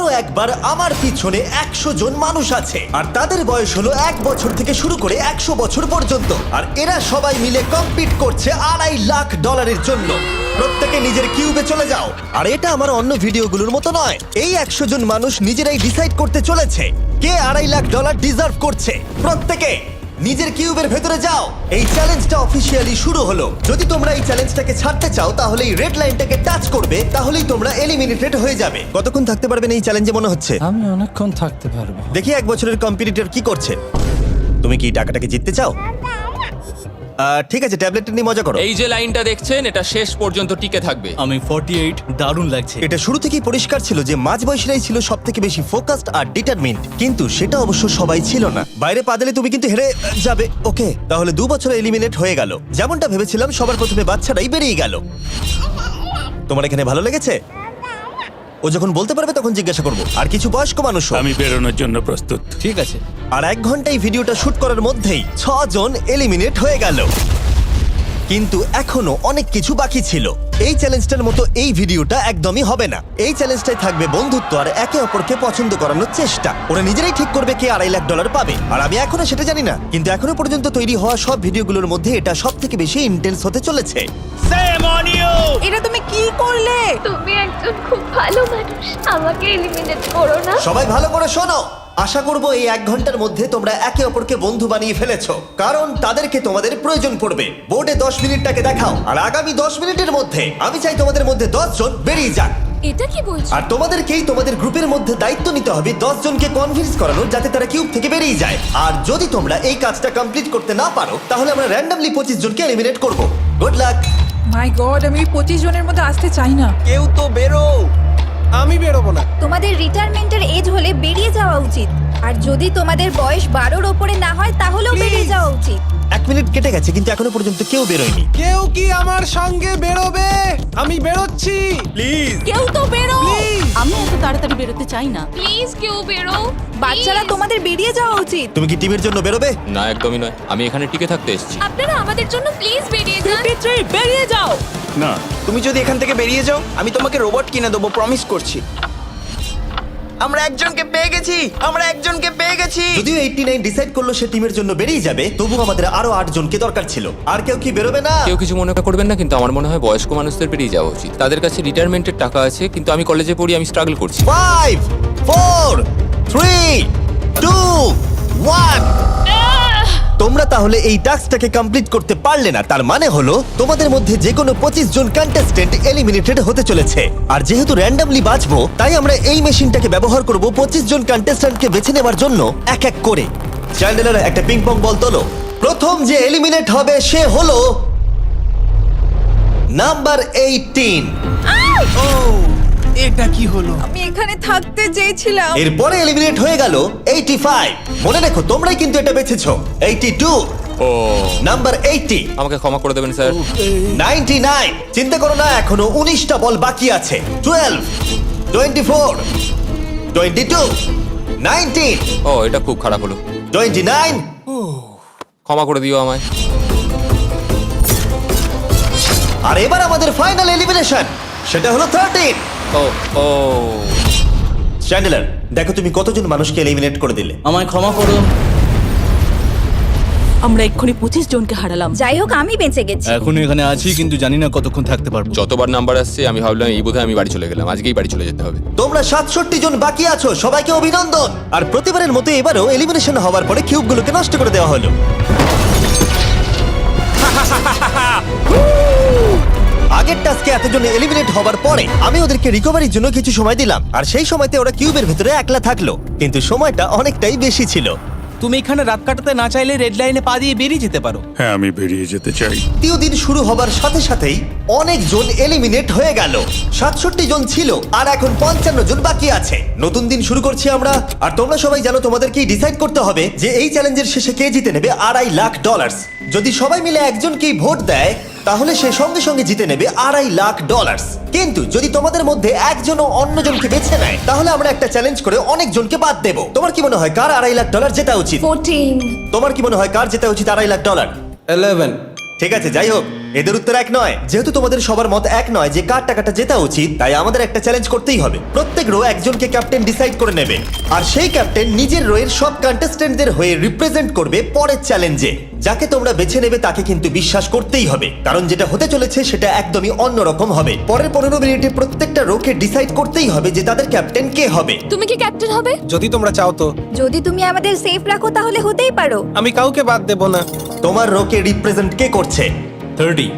আরো একবার আমার পিছনে 100 জন মানুষ আছে আর তাদের বয়স হলো 1 বছর থেকে শুরু করে 100 বছর পর্যন্ত। আর এরা সবাই মিলে কম্পিট করছে $2.5 লাখ জন্য। প্রত্যেকে নিজের কিউবে চলে যাও। আর এটা আমার অন্য ভিডিওগুলোর মতো নয়। এই 100 জন মানুষ নিজেরাই ডিসাইড করতে চলেছে কে $2.5 লাখ ডিজার্ভ করছে। প্রত্যেকে নিজের কিউবের ভেতরে যাও। এই চ্যালেঞ্জটা অফিসিয়ালি শুরু হলো। যদি তোমরা এই চ্যালেঞ্জটাকে ছাড়তে চাও তাহলে এই রেড লাইনটাকে টাচ করবে, তাহলেই তোমরা এলিমিনেটেড হয়ে যাবে। কতক্ষণ থাকতে পারবেন এই চ্যালেঞ্জে মনে হচ্ছে? আমি অনেকক্ষণ থাকতে পারবো। দেখি 1 বছরের কম্পিটিটর কি করছে। তুমি কি টাকাটাকে জিততে চাও? ঠিক আছে, ট্যাবলেটটা নিয়ে মজা করো। এই যে লাইনটা দেখছেন এটা শেষ পর্যন্ত টিকে থাকবে। আমি 48, দারুণ লাগছে। এটা শুরু থেকেই পরিষ্কার ছিল যে মাঝবয়সীরাই ছিল সব থেকে বেশি ফোকাসড আর ডিটারমিন্ড, কিন্তু সেটা অবশ্য সবাই ছিল না। বাইরে পা দিলে তুমি কিন্তু হেরে যাবে। ওকে, তাহলে 2 বছর এলিমিনেট হয়ে গেল। যেমনটা ভেবেছিলাম সবার প্রথমে বাচ্চারাই বেরিয়ে গেল। তোমার এখানে ভালো লেগেছে? ও যখন বলতে পারবে তখন জিজ্ঞাসা করবো। আর কিছু বয়স্ক মানুষ। আমি বেরোনোর জন্য প্রস্তুত। ঠিক আছে। আর 1 ঘন্টায় ভিডিওটা শুট করার মধ্যেই 6 জন এলিমিনেট হয়ে গেল। কিন্তু এখনো অনেক কিছু বাকি ছিল। এই চ্যালেঞ্জটার মতো এই ভিডিওটা একদমই হবে না। এই চ্যালেঞ্জটাই থাকবে বন্ধুত্ব আর একে অপরকে পছন্দ করানোর চেষ্টা। ওরা নিজেরাই ঠিক করবে কে $2.5 লাখ পাবে। আর আমি এখনো সেটা জানি না, কিন্তু এখনো পর্যন্ত তৈরি হওয়া সব ভিডিওগুলোর মধ্যে এটা সব থেকে বেশি ইন্টেন্স হতে চলেছে। এটা তুমি কি করলে? তুমি একজন খুব ভালো মানুষ, আমাকে এলিমিনেট করো না। সবাই ভালো করে শোনো। আশা করবো এই 1 ঘন্টার মধ্যে তোমরা একে অপরকে বন্ধু বানিয়ে ফেলেছো, কারণ তাদেরকে তোমাদের প্রয়োজন পড়বে। বোর্ডে 10 মিনিটটাকে দেখাও, আর আগামী 10 মিনিটের মধ্যে আমি চাই তোমাদের মধ্যে 10 জন বেরিয়ে যাক। এটা কি বলছো? আর তোমাদেরকেই তোমাদের গ্রুপের মধ্যে দায়িত্ব নিতে হবে 10 জনকে কনভিন্স করানোর যাতে তারা কিউব থেকে বেরিয়ে যায়। আর যদি তোমরা এই কাজটা কমপ্লিট করতে না পারো তাহলে আমরা র্যান্ডমলি 25 জনকে এলিমিনেট করব। Good luck. মাই গড, আমি 25 জনের মধ্যে আসতে চাই না। কেউ তো বেরো। আমি বেরোবো না। তোমাদের রিটায়ারমেন্টের এজ হলে বেরিয়ে যাওয়া উচিত। আর যদি তোমাদের বয়স 12-র ওপরে না হয় তাহলেও বেরিয়ে যাওয়া উচিত। 1 মিনিট কেটে গেছে কিন্তু এখনো পর্যন্ত কেউ বেরোয়নি। কেউ কি আমার সঙ্গে বেরোবে? আমি বেরোচ্ছি। প্লিজ। কেউ তো বেরো। আমি এত তাড়াতাড়ি বেরোতে চাই না। প্লিজ কেউ বেরো। বাচ্চারা, তোমাদের বেরিয়ে যাওয়া উচিত। তুমি কি টিমের জন্য বেরোবে? না, একদমই নয়। আমি এখানে টিকে থাকতে এসেছি। আপনারা আমাদের জন্য প্লিজ বেরিয়ে যান। 53, বেরিয়ে যাও। না, তুমি যদি এখান থেকে বেরিয়ে যাও আমি তোমাকে রোবট কিনে দেবো, প্রমিস করছি। আমরা একজনকে পেয়ে গেছি। যদিও 89 ডিসাইড করলো সে টিমের জন্য বেরিয়ে যাবে, তবু আমাদের আরো 8 জনকে দরকার ছিল। আর কেউ কি বেরোবে না? কেউ কিছু মনে করবেন না, কিন্তু আমার মনে হয় বয়স্ক মানুষদের বেরিয়ে যাওয়া উচিত। তাদের কাছে রিটায়ারমেন্টের টাকা আছে, কিন্তু আমি কলেজে পড়ি, আমি স্ট্রাগল করছি। 5 4 3 2 1। তোমরা তাহলে এই টাস্কটাকে কমপ্লিট করতে পারলে না, তার মানে হলো তোমাদের মধ্যে যে কোনো 25 জন কন্টেস্টেন্ট এলিমিনেটেড হতে চলেছে। আর যেহেতু র্যান্ডমলি বাঁচবো, তাই আমরা এই মেশিনটাকে ব্যবহার করব 25 জন কন্টেস্টেন্টকে বেছে নেওয়ার জন্য এক এক করে। চ্যান্ডেলার, একটা পিং পং বল তোলো। প্রথম যে এলিমিনেট হবে সে হলো নাম্বার 18। এটা কি হলো? আমি এখানে থাকতে চেয়েছিলাম। এরপরে এলিমিনেট হয়ে গেল 85। মনে রেখো তোমরাই কিন্তু এটা বেছেছো। 82, ও, নাম্বার 80, আমাকে ক্ষমা করে দেবেন স্যার। 99। চিন্তা করো না, এখনো 19টা বল বাকি আছে। 12, 24, 22, 19, ও, এটা খুব খারাপ হলো। 29। ক্ষমা করে দিও আমায়। আর এবার আমাদের ফাইনাল এলিমিনেশন, সেটা হলো 13। ও ও, চ্যান্ডেলার, দেখো তুমি কতজন মানুষকে এলিমিনেট করে দিলে। আমায় ক্ষমা করো। আমরা এক্ষুনি 25 জনকে হারালাম। যাই হোক, আমি বেঁচে গেছি। এখনো এখানে আছি, কিন্তু জানি না কতক্ষণ থাকতে পারবো। যতবার নাম্বার আসছে আমি ভাবলাম এই বোধহয় আমি বাড়ি চলে গেলাম, আজকেই বাড়ি চলে যেতে হবে। তোমরা 67 জন বাকি আছো, সবাইকে অভিনন্দন। আর প্রতিবারের মতো এবারও এলিমিনেশন হওয়ার পরে কিউবগুলোকে নষ্ট করে দেওয়া হলো। আগের টাস্কে এতজন এলিমিনেট হবার পরে আমি ওদেরকে রিকভারির জন্য কিছু সময় দিলাম, আর সেই সময়তে ওরা কিউবের ভিতরে একলা থাকলো, কিন্তু সময়টা অনেকটাই বেশি ছিল। তুমি এখানে রাত কাটাতে না চাইলে রেড লাইনে পা দিয়ে বেরিয়ে যেতে পারো। হ্যাঁ, আমি বেরিয়ে যেতে চাই। দ্বিতীয় দিন শুরু হবার সাথে সাথেই অনেক জন এলিমিনেট হয়ে গেল। 67 জন ছিল আর এখন 55 জন বাকি আছে। নতুন দিন শুরু করছি আমরা, আর তোমরা সবাই জানো তোমাদেরকেই ডিসাইড করতে হবে যে এই চ্যালেঞ্জের শেষে কে জিতে নেবে $2.5 লাখ। যদি সবাই মিলে একজনকেই ভোট দেয় তাহলে সে সঙ্গে সঙ্গে জিতে নেবে $2.5 লাখ। কিন্তু যদি তোমাদের মধ্যে একজনও অন্যজনকে বেছে নেয় তাহলে আমরা একটা চ্যালেঞ্জ করে অনেক জনকে বাদ দেব। তোমার কি মনে হয় কার $2.5 লাখ জেতা উচিত? 14। তোমার কি মনে হয় কার জেতা উচিত $2.5 লাখ? 11। ঠিক আছে, যাই হোক, এদের উত্তর এক নয়। যেহেতু তোমাদের সবার মত এক নয় যে কার টাকাটা জেতা উচিত, তাই আমাদের একটা চ্যালেঞ্জ করতেই হবে। প্রত্যেক রো একজনকে ক্যাপ্টেন ডিসাইড করে নেবে, আর সেই ক্যাপ্টেন নিজের রোয়ের সব কন্টেস্টেন্টদের হয়ে রিপ্রেজেন্ট করবে পরের চ্যালেঞ্জে। যাকে তোমরা বেছে নেবে তাকে কিন্তু বিশ্বাস করতেই হবে, কারণ যেটা হতে চলেছে সেটা একদমই অন্যরকম হবে। পরের 15 মিনিটে প্রত্যেকটা রোকে ডিসাইড করতেই হবে যে তাদের ক্যাপ্টেন কে হবে। তুমি কি ক্যাপ্টেন হবে? যদি তোমরা চাও তো। যদি তুমি আমাদের সেফ রাখো তাহলে হতেই পারো। আমি কাউকে বাদ দেব না। তোমার রোকে রিপ্রেজেন্ট কে করছে? 30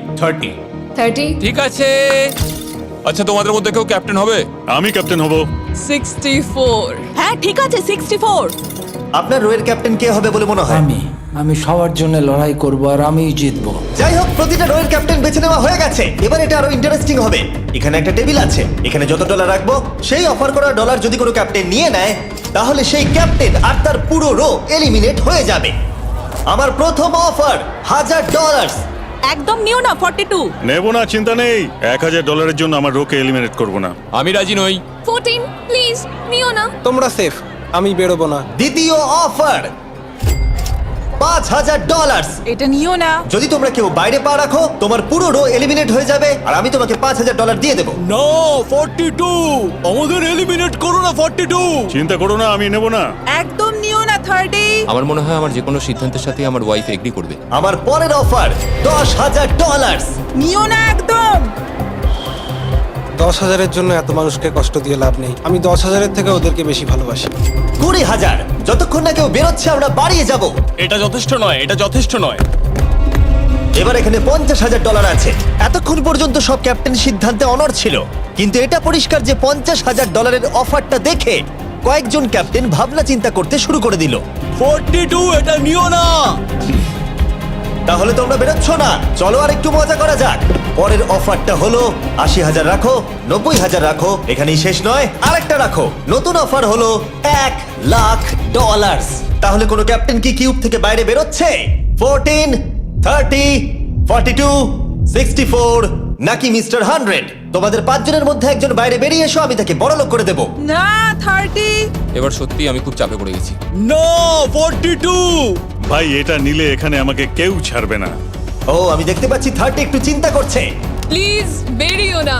ঠিক আছে। আচ্ছা, তোমাদের মধ্যে কেউ ক্যাপ্টেন হবে? আমি ক্যাপ্টেন হব। 64 হ্যাঁ ঠিক আছে 64। আপনার রোয়ের ক্যাপ্টেন কে হবে বলে মনে হয়? আমি সবার জন্য লড়াই করব আর আমিই জিতবো। যাই হোক, প্রতিটা রোয়ের ক্যাপ্টেন বেছে নেওয়া হয়ে গেছে। এবার এটা আরো ইন্টারেস্টিং হবে। এখানে একটা টেবিল আছে, এখানে যত ডলার রাখবো সেই অফার করা ডলার যদি কোনো ক্যাপ্টেন নিয়ে নেয়, তাহলে সেই ক্যাপ্টেন আর তার পুরো রো এলিমিনেট হয়ে যাবে। আমার প্রথম অফার $1000। একদম নিও না 42। নেব না, চিন্তা নেই। $1000 জন্য আমার রোকে এলিমিনেট করব না। আমি রাজি নই। 14 প্লিজ নিও না। তোমরা সেফ, আমি বেরোবো না। দ্বিতীয় অফার $5000। এটা নিও না। যদি তোমরা কেউ বাইরে পা রাখো, তোমার পুরো রো এলিমিনেট হয়ে যাবে, আর আমি তোমাকে $5000 দিয়ে দেবো। নো 42, আমাদের এলিমিনেট করো না 42। চিন্তা করো না, আমি নেব না। একদম নিও না 30। আমার মনে হয় আমার যে কোনো সিদ্ধান্তের সাথে আমার ওয়াইফ এগ্রি করবে। আমার পরের অফার $10000। নিও না একদম। 10,000-এর জন্য এত মানুষকে কষ্ট দিয়ে লাভ নেই। আমি 10,000-এর থেকে ওদেরকে বেশি ভালোবাসি। 20,000। যতক্ষণ না কেউ বেরোচ্ছে আমরা বাড়িয়ে যাব। এটা যথেষ্ট নয়, এটা যথেষ্ট নয়। এবার এখানে $50,000 আছে। এতক্ষণ পর্যন্ত সব ক্যাপ্টেন সিদ্ধান্তে অনড় ছিল, কিন্তু এটা পরিষ্কার যে $50,000-এর অফারটা দেখে কয়েকজন ক্যাপ্টেন ভাবনা চিন্তা করতে শুরু করে দিল। 42, এটা নিও না। তাহলে তোমরা বেরোচ্ছ না? চলো আর একটু মজা করা যাক। পরের অফারটা হলো 80,000 রাখো, 90,000 রাখো, এখানেই শেষ নয়, আরেকটা রাখো। নতুন অফার হলো $1,00,000। তাহলে কোনো ক্যাপ্টেন কি কিউব থেকে বাইরে বেরোচ্ছে? 14, 30, 42, 64 নাকি মিস্টার 100? তোমাদের 5 জনের মধ্যে একজন বাইরে বেরিয়ে এসো, আমি তাকে বড়লোক করে দেবো। না 30। এবার সত্যি আমি খুব চাপে পড়ে গেছি। নো 42। ভাই, এটা নিলে এখানে আমাকে কেউ ছাড়বে না। ও, আমি দেখতে পাচ্ছি 30 একটু চিন্তা করছে। প্লিজ বেরিও না।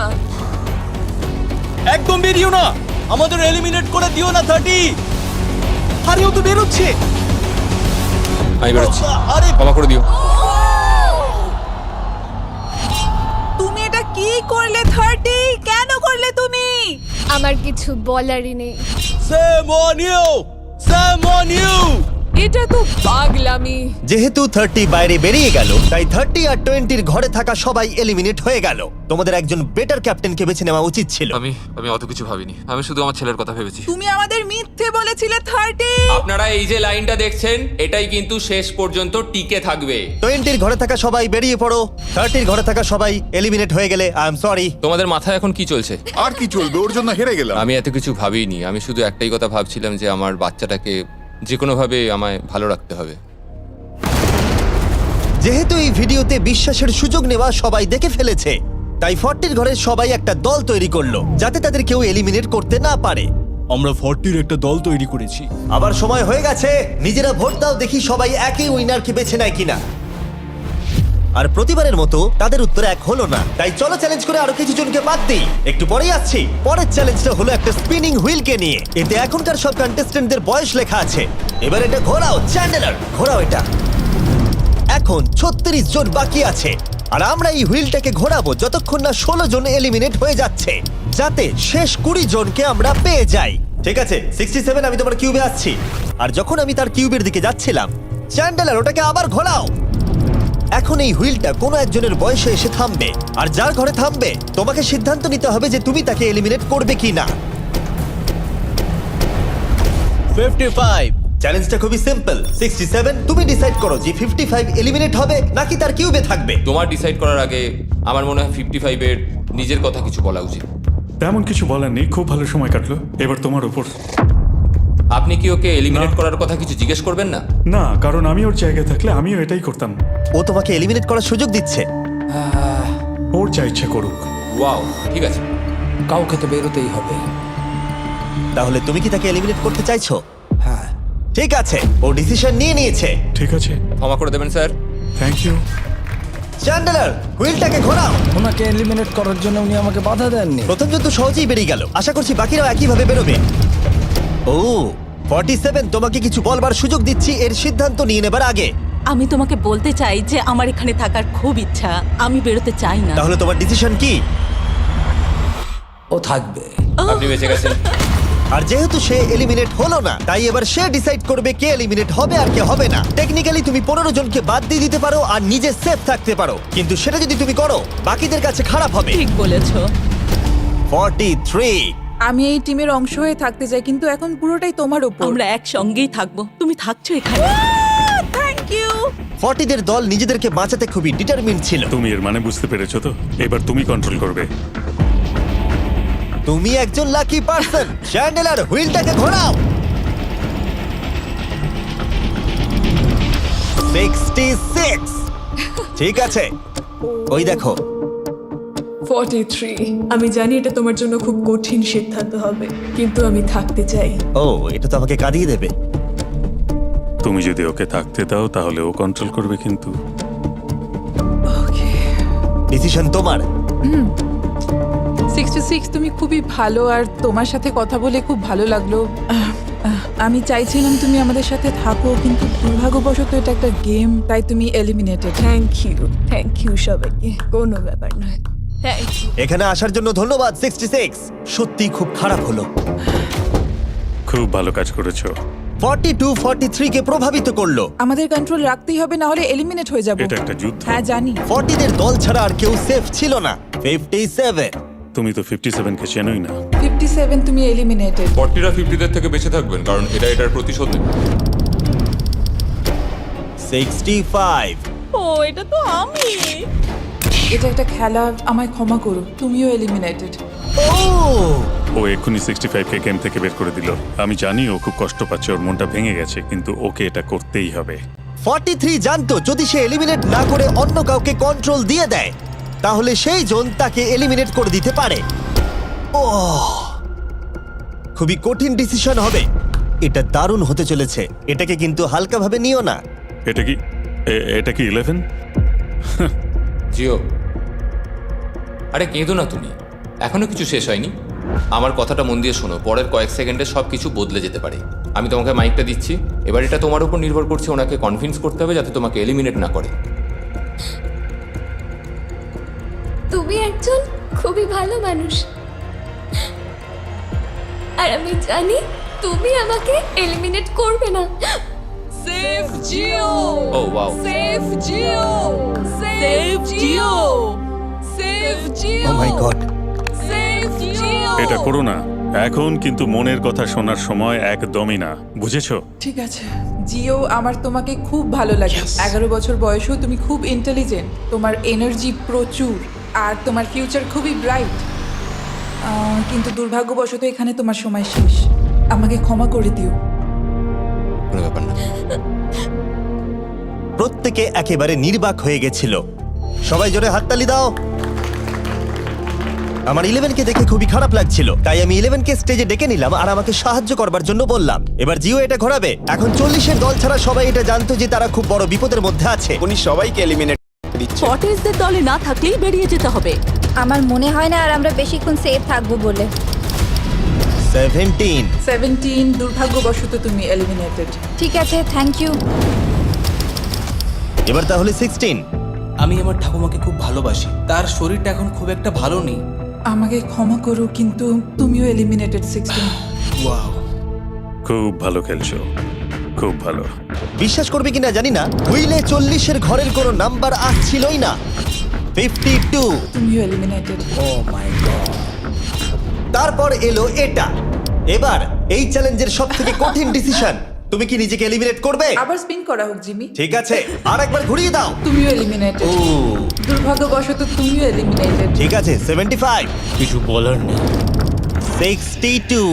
একদম বেরিও না, আমাদের এলিমিনেট করে দিও না 30। আরে ও তো বেরোচ্ছে। আমি বেরোচ্ছি, আরে ক্ষমা করে দিও। তুমি এটা কি করলে 30? কেন করলে তুমি? আমার কিছু বলারই নেই। Shame on you, shame on you. এটা তো পাগলামি। যেহেতু 30 বাইরে বেরিয়ে গেল, তাই 30 আর 20-র ঘরে থাকা সবাই এলিমিনেট হয়ে গেল। তোমাদের একজন বেটার ক্যাপ্টেনকে বেছে নেওয়া উচিত ছিল। আমি অত কিছু ভাবিনি, আমি শুধু আমার ছেলের কথা ভেবেছি। তুমি আমাদের মিথ্যে বলেছিলে 30। আপনারা এই যে লাইনটা দেখছেন, এটাই কিন্তু শেষ পর্যন্ত টিকে থাকবে। 20-র ঘরে থাকা সবাই বেরিয়ে পড়ো। 30-র ঘরে থাকা সবাই এলিমিনেট হয়ে গেলে আই এম সরি। তোমাদের মাথায় এখন কি চলছে? আর কি চলবে, ওর জন্য হেরে গেলাম। আমি এত কিছু ভাবিনি, আমি শুধু একটাই কথা ভাবছিলাম যে আমার বাচ্চাটাকে যে কোনোভাবে আমায় ভালো রাখতে হবে। যেহেতু এই ভিডিওতে বিশ্বাসের সুযোগ নেওয়া সবাই দেখে ফেলেছে, তাই 40-র ঘরের সবাই একটা দল তৈরি করলো যাতে তাদের কেউ এলিমিনেট করতে না পারে। আমরা 40-র একটা দল তৈরি করেছি। আবার সময় হয়ে গেছে, নিজেরা ভোট দাও, দেখি সবাই একই উইনারকে বেছে নেয় কিনা। আর প্রতিবারের মতো তাদের উত্তর এক হলো না, তাই চলো চ্যালেঞ্জ করে আরো কিছু জনকে বাদ দিই। একটু পরেই আসছি। পরের চ্যালেঞ্জটা হলো একটা স্পিনিং হুইলকে নিয়ে। এতে এখনকার সব কন্টেস্টেন্টদের বয়স লেখা আছে। এবার এটা ঘোরাও, চ্যান্ডেলার ঘোরাও এটা। এখন 36 জন বাকি আছে, আর আমরা এই হুইলটাকে ঘোরাবো যতক্ষণ না 16 জন এলিমিনেট হয়ে যাচ্ছে, যাতে শেষ 20 জনকে আমরা পেয়ে যাই। ঠিক আছে 67, আমি তোমার কিউবে আসছি। আর যখন আমি তার কিউবের দিকে যাচ্ছিলাম, চ্যান্ডেলার ওটাকে আবার ঘোরাও। এখন এই হুইলটা কোনো একজনের বয়সে এসে থামবে, আর যার ঘরে থামবে তোমাকে সিদ্ধান্ত নিতে হবে যে তুমি তাকে এলিমিনেট করবে কিনা। 55। চ্যালেঞ্জটা খুবই সিম্পল। 67, তুমি ডিসাইড করো যে 55 এলিমিনেট হবে নাকি তার কিউবে থাকবে। তোমার ডিসাইড করার আগে আমার মনে হয় 55-এর নিজের কথা কিছু বলা উচিত। তেমন কিছু বলার নেই, খুব ভালো সময় কাটলো। এবার তোমার উপর। আপনি কি ওকে এলিমিনেট করার কথা কিছু জিজ্ঞেস করবেন না? না, কারণ আমি ওর জায়গায় থাকলে আমিও এটাই করতাম। ও তোমাকে এলিমিনেট করার সুযোগ দিচ্ছে। ওর যা ইচ্ছা করুক। ওয়াও, ঠিক আছে। কাউকে তো বেরোতেই হবে। তাহলে তুমি কি তাকে এলিমিনেট করতে চাইছো? হ্যাঁ। ঠিক আছে, ও ডিসিশন নিয়ে নিয়েছে। ঠিক আছে, ক্ষমা করে দেবেন স্যার। Thank you. চ্যান্ডেলার হুইলটাকে ঘোরাও। ওনাকে এলিমিনেট করার জন্য উনি আমাকে বাধা দেননি। প্রথম জন তো সহজেই বেরিয়ে গেল, আশা করছি বাকিরাও একইভাবে বেরোবে। ও 47, তোমাকে কিছু বলবার সুযোগ দিচ্ছি এর সিদ্ধান্ত নিয়ে নেবার আগে। আমি তোমাকে বলতে চাই যে আমার এখানে থাকার খুব ইচ্ছা, আমি বেরোতে চাই না। তাহলে তোমার ডিসিশন কি? ও থাকবে। আপনি বেঁচে গেছেন। আর যেহেতু সে এলিমিনেট হলো না, তাই এবার সে ডিসাইড করবে কে এলিমিনেট হবে আর কে হবে না। টেকনিক্যালি তুমি 15 জনকে বাদ দিয়ে দিতে পারো আর নিজে সেফ থাকতে পারো, কিন্তু সেটা যদি তুমি করো বাকিদের কাছে খারাপ হবে। ঠিক বলেছো। 43। আমি এই টিমের অংশ হয়ে থাকতে চাই, কিন্তু এখন পুরোটাই তোমার উপর। আমরা একসঙ্গেই থাকবো, তুমি থাকছো এখানে। Thank you. 40 দের দল নিজেদেরকে বাঁচাতে খুবই ডিটারমিন্ড ছিল। তুমি এর মানে বুঝতে পেরেছো তো? এবার তুমি কন্ট্রোল করবে। তুমি একজন লাকি পারসন। চ্যান্ডেলার হুইলটাকে ঘোরাও। 66। ঠিক আছে, ওই দেখো। 43। আমি জানি এটা তোমার জন্য খুব কঠিন সিদ্ধান্ত হবে, কিন্তু আমি থাকতে চাই। ও, এটা তো আমাকে কাঁদিয়ে দেবে। তুমি যদি ওকে থাকতে দাও তাহলে ও কন্ট্রোল করবে, কিন্তু ওকে। ডিসিশন তোমার। 66, তুমি খুবই ভালো আর তোমার সাথে কথা বলে খুব ভালো লাগলো। আমি চাইছিলাম তুমি আমাদের সাথে থাকো, কিন্তু দুর্ভাগ্যবশত এটা একটা গেম, তাই তুমি এলিমিনেটেড। থ্যাংক ইউ সবাইকে, কোনো ব্যাপার নয়। Thank you. এখানে আসার জন্য ধন্যবাদ 66। সত্যি খুব খারাপ হলো। খুব ভালো কাজ করেছো। 42 43 কে প্রভাবিত করলো। আমাদের কন্ট্রোল রাখতেই হবে, না হলে এলিমিনেট হয়ে যাব। এটা একটা যুদ্ধ। হ্যাঁ জানি। 40 দের দল ছাড়া আর কেউ সেফ ছিল না। 57। তুমি তো 57 কে চেনোই না। 57, তুমি এলিমিনেটেড। 40রা 50দের থেকে বেঁচে থাকবেন, কারণ এটার প্রতিশোধ নেবে। 65। ও, এটা তো আমি। এটা একটা খেলা, আমায় ক্ষমা করো, তুমিও এলিমিনেটেড। ও এক্ষুনি 65 কে গেম থেকে বের করে দিল। আমি জানি ও খুব কষ্ট পাচ্ছে, ওর মনটা ভেঙে গেছে, কিন্তু ওকে এটা করতেই হবে। 43 জানতো যদি সে এলিমিনেট না করে অন্য কাউকে কন্ট্রোল দিয়ে দেয়, তাহলে সেই জন তাকে এলিমিনেট করে দিতে পারে। ও, খুবই কঠিন ডিসিশন হবে। এটা দারুণ হতে চলেছে। এটাকে কিন্তু হালকাভাবে নিও না। এটা কি 11? জিও, আরে কেঁদো না তুমি, এখনো কিছু শেষ হয়নি। আমার কথাটা মন দিয়ে শোনো, পরের কয়েক সেকেন্ডে সব কিছু বদলে যেতে পারে। আমি তোমাকে মাইকটা দিচ্ছি, এবার এটা তোমার উপর নির্ভর করছে। ওনাকে কনভিন্স করতে হবে যাতে তোমাকে এলিমিনেট না করে। তুমি একজন খুবই ভালো মানুষ, আর আমি জানি তুমি আমাকে এলিমিনেট করবে না। সেফ জিও। Oh wow. সেফ জিও। সেফ জিও। সেফ জিও। Oh my god. সেফ জিও। এটা করো না এখন, কিন্তু মনের কথা শোনার সময় একদমই না, বুঝেছো? ঠিক আছে জিও, আমার তোমাকে খুব ভালো লাগে। 11 বছর বয়সেও তুমি খুব ইন্টেলিজেন্ট, তোমার এনার্জি প্রচুর, আর তোমার ফিউচার খুবই ব্রাইট। কিন্তু দুর্ভাগ্যবশত এখানে তোমার সময় শেষ। আমাকে ক্ষমা করে দিও। কোনো ব্যাপার না। প্রত্যেকে একেবারে নির্বাক হয়ে গেছিল। সবাই জোরে হাততালি দাও। আমার 11 কে দেখে খুবই খারাপ লাগছিল, তাই আমি 11 কে স্টেজে ডেকে নিলাম আর আমাকে সাহায্য করবার জন্য বললাম। এবার জিও এটা ঘোরাবে। এখন 40 এর দল ছাড়া সবাই এটা জানতো যে তারা খুব বড় বিপদের মধ্যে আছে। উনি সবাইকে এলিমিনেট দিচ্ছে। 40দের দলে না থাকলেই বেরিয়ে যেতে হবে। আমার মনে হয় না আর আমরা বেশিক্ষণ সেফ থাকবো বলে। 17। দুর্ভাগ্যবশত তুমি এলিমিনেটেড। ঠিক আছে, থ্যাংক ইউ। এবার তাহলে 16। আমি আমার ঠাকুমাকে খুব ভালোবাসি, তার শরীরটা এখন খুব একটা ভালো নেই। আমাকে ক্ষমা করো, কিন্তু তুমিও এলিমিনেটেড 16। ওয়াও, খুব ভালো খেলছো, খুব ভালো। বিশ্বাস করবে কিনা জানি না, হুইলে 40 এর ঘরের কোনো নাম্বার আসছিলই না। 52। তুমিও এলিমিনেটেড। O my god. তারপর এলো এটা। এবার এই চ্যালেঞ্জের সবথেকে কঠিন ডিসিশন। তুমি কি নিজেকে এলিমিনেট করবে? আবার স্পিন করা হোক জিমি। ঠিক আছে, আর একবার ঘুরিয়ে দাও। তুমিও এলিমিনেটেড। ও, দুর্ভাগ্যবশত তুমিও এলিমিনেটেড। ঠিক আছে, 75। কিছু বলার নেই। 62।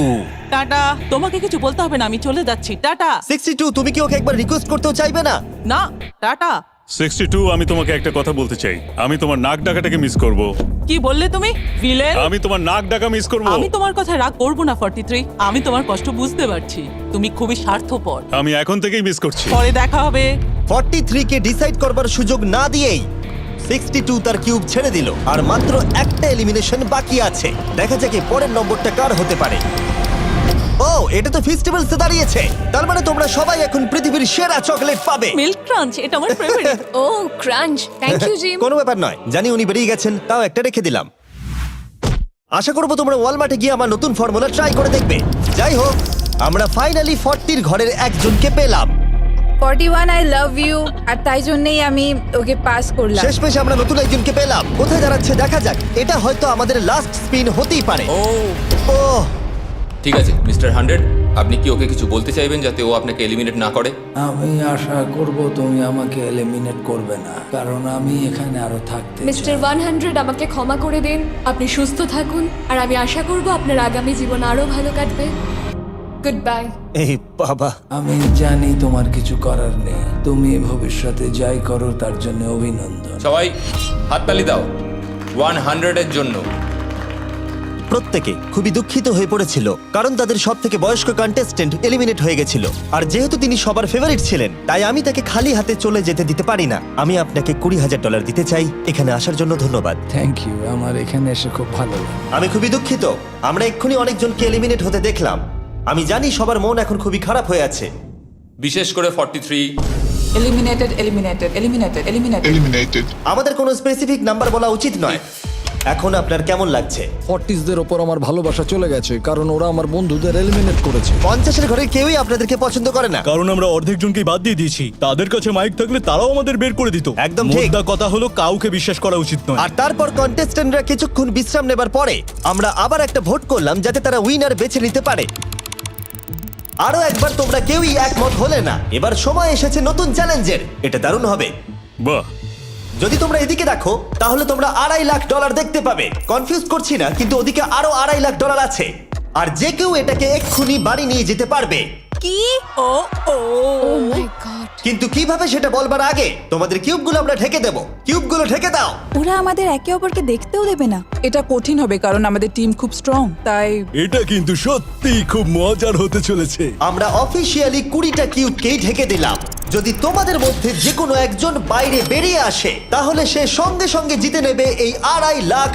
টাটা, তোমাকে কিছু বলতে হবে না, আমি চলে যাচ্ছি। টাটা। 62, তুমি কি ওকে একবার রিকোয়েস্ট করতেও চাইবে না? না, টাটা। 62, আমি তোমাকে একটা কথা বলতে চাই। আমি তোমার নাক ডাকাটাকে মিস করব। কি বললে তুমি? ভিলেন? আমি তোমার নাক ডাকা মিস করব। আমি তোমার কথা রাগ করব না 43। আমি তোমার কষ্ট বুঝতে পারছি, তুমি খুবই স্বার্থপর। আমি এখন থেকেই মিস করছি। পরে দেখা হবে। 43 কে ডিসাইড করবার সুযোগ না দিয়েই 62 তার কিউব ছেড়ে দিল আর মাত্র একটা এলিমিনেশন বাকি আছে। দেখা যাক এর পরের নম্বরটা কার হতে পারে। ও, এটা তো ফেস্টিভ্যালস এ দাঁড়িয়েছে। তার মানে তোমরা সবাই এখন পৃথিবীর সেরা চকলেট পাবে। মিল্ক ক্রাঞ্চ এটা আমার ফেভারিট। ও ক্রাঞ্চ, থ্যাংক ইউ জিম। কোনো ব্যাপার নয়, জানি উনি বেরিয়ে গেছেন, তাও একটা রেখে দিলাম। আশা করবো তোমরা ওয়ালমার্টে গিয়ে আমার নতুন ফর্মুলা ট্রাই করে দেখবে। যাই হোক, আমরা ফাইনালি 40 ঘরের একজনকে পেলাম। 41 আই লাভ ইউ, আর তাই জন্যই আমি ওকে পাস করলাম। শেষমেশ আমরা নতুন একজনকে পেলাম। কোথায় দাঁড়াচ্ছে দেখা যাক। এটা হয়তো আমাদের লাস্ট স্পিন হতেই পারে। ও ঠিক আছে মিস্টার 100, আপনি কি ওকে কিছু বলতে চাইবেন যাতে ও আপনাকে এলিমিনেট না করে? আমি আশা করব তুমি আমাকে এলিমিনেট করবে না, কারণ আমি এখানে আরো থাকতে মিস্টার 100 আমাকে ক্ষমা করে দিন। আপনি সুস্থ থাকুন আর আমি আশা করব আপনার আগামী জীবন আরো ভালো কাটবে। Good bye. এই বাবা, আমি জানি তোমার কিছু করার নেই। তুমি ভবিষ্যতে যাই করো তার জন্য অভিনন্দন। সবাই হাততালি দাও 100 এর জন্য। প্রত্যেকে খুবই দুঃখিত হয়ে পড়েছিল কারণ তাদের সব থেকে বয়স্ক কন্টেস্টেন্ট এলিমিনেট হয়ে গেছিল। আর যেহেতু তিনি সবার ফেভারিট ছিলেন, তাই আমি তাকে খালি হাতে চলে যেতে দিতে পারি না। আমি আপনাকে $20,000 দিতে চাই। এখানে আসার জন্য ধন্যবাদ। থ্যাংক ইউ, আমার এখানে এসে খুব ভালো লাগে। আমি খুবই দুঃখিত, আমরা এক্ষুনি অনেকজনকে এলিমিনেট হতে দেখলাম। আমি জানি সবার মন এখন খুবই খারাপ হয়ে আছে। বিশেষ করে 43। Eliminated eliminated eliminated eliminated. আমাদের কোনো স্পেসিফিক নাম্বার বলা উচিত নয়। এখন আপনার কেমন লাগছে? 40দের ওপর আমার ভালোবাসা চলে গেছে, কারণ ওরা আমার বন্ধুদের এলিমিনেট করেছে। 50-এর ঘরের কেউই আপনাদেরকে পছন্দ করে না। কারণ আমরা অর্ধেক জনকেই বাদ দিয়ে দিয়েছি। তাদের কাছে মাইক থাকলে তারাও আমাদের বের করে দিত। একদম ঠিক। মোদ্দা কথা হলো কাউকে বিশ্বাস করা উচিত নয়। আর তারপর কন্টেস্ট্যান্টরা কিছুক্ষণ বিশ্রাম নেবার পরে আমরা আবার একটা ভোট করলাম যাতে তারা উইনার বেছে নিতে পারে। আরো একবার তোমরা কেউই একমত হলে না। এবার সময় এসেছে নতুন চ্যালেঞ্জের। এটা দারুণ হবে। বাহ, যদি তোমরা এদিকে দেখো তাহলে তোমরা $2.5 লাখ দেখতে পাবে। কনফিউজ করছি না, কিন্তু ওদিকে আরো $2.5 লাখ আছে। আর যে কেউ এটাকে এক্ষুনি বাড়ি নিয়ে যেতে পারবে। কি? ও ও ও মাই গড। কিন্তু কিভাবে সেটা বলবার আগে তোমাদের কিউবগুলো আমরা ঢেকে দেবো। কিউবগুলো ঢেকে দাও। ওরা আমাদের একে অপরকে দেখতেও দেবে না। এটা কঠিন হবে কারণ আমাদের টিম খুব স্ট্রং, তাই এটা কিন্তু সত্যিই খুব মজার হতে চলেছে। আমরা অফিসিয়ালি 20টা কিউবকেই ঢেকে দিলাম। যদি তোমাদের মধ্যে যে কোনো একজন বাইরে বেরিয়ে আসে তাহলে সে সঙ্গে সঙ্গে জিতে নেবে এই $2.5 লাখ।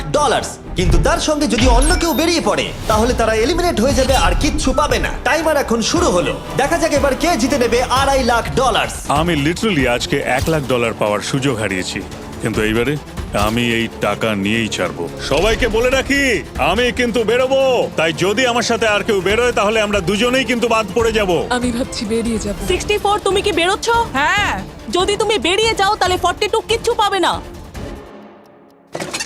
কিন্তু তার সঙ্গে যদি অন্য কেউ বেরিয়ে পড়ে তাহলে তারা এলিমিনেট হয়ে যাবে আর কিচ্ছু পাবে না। টাইমার এখন শুরু হলো। দেখা যাক এবার কে জিতে নেবে $2.5 লাখ। আমি লিটারালি আজকে $1 লাখ পাওয়ার সুযোগ হারিয়েছি, কিন্তু এইবারে আমি এই টাকা নিয়েই ছাড়বো। সবাইকে বলে রাখি, আমি কিন্তু বেরোবো। তাই যদি আমার সাথে আর কেউ বেরোয় তাহলে আমরা দুজনেই কিন্তু বাদ পড়ে যাব। আমি ভাবছি বেরিয়ে যাব। 64 তুমি কি বেরোচ্ছ? হ্যাঁ যদি তুমি বেরিয়ে যাও তাহলে 42 কিচ্ছু পাবে না।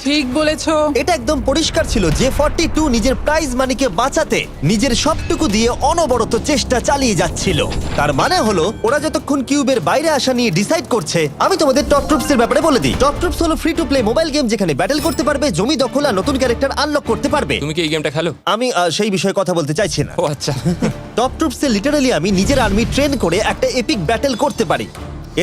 ঠিক বলেছো। এটা একদম পরিষ্কার ছিল যে 42 নিজের প্রাইজ মানিকে বাঁচাতে নিজের সবটুকু দিয়ে অনবরত চেষ্টা চালিয়ে যাচ্ছিল। তার মানে হলো ওরা যতক্ষণ কিউবের বাইরে আসা নিয়ে ডিসাইড করছে। আমি তোমাদের টপ ট্রুপস এর ব্যাপারে বলে দিই। টপ ট্রুপস হলো free to play mobile game যেখানে ব্যাটল করতে পারবে, জমি দখল আর নতুন ক্যারেক্টার আনলক করতে পারবে। তুমি কি এই গেমটা খেলো? আমি সেই বিষয়ে কথা বলতে চাইছি না। ও আচ্ছা। টপ ট্রুপসে লিটারালি আমি নিজের আর্মি ট্রেন করে একটা এপিক ব্যাটল করতে পারি।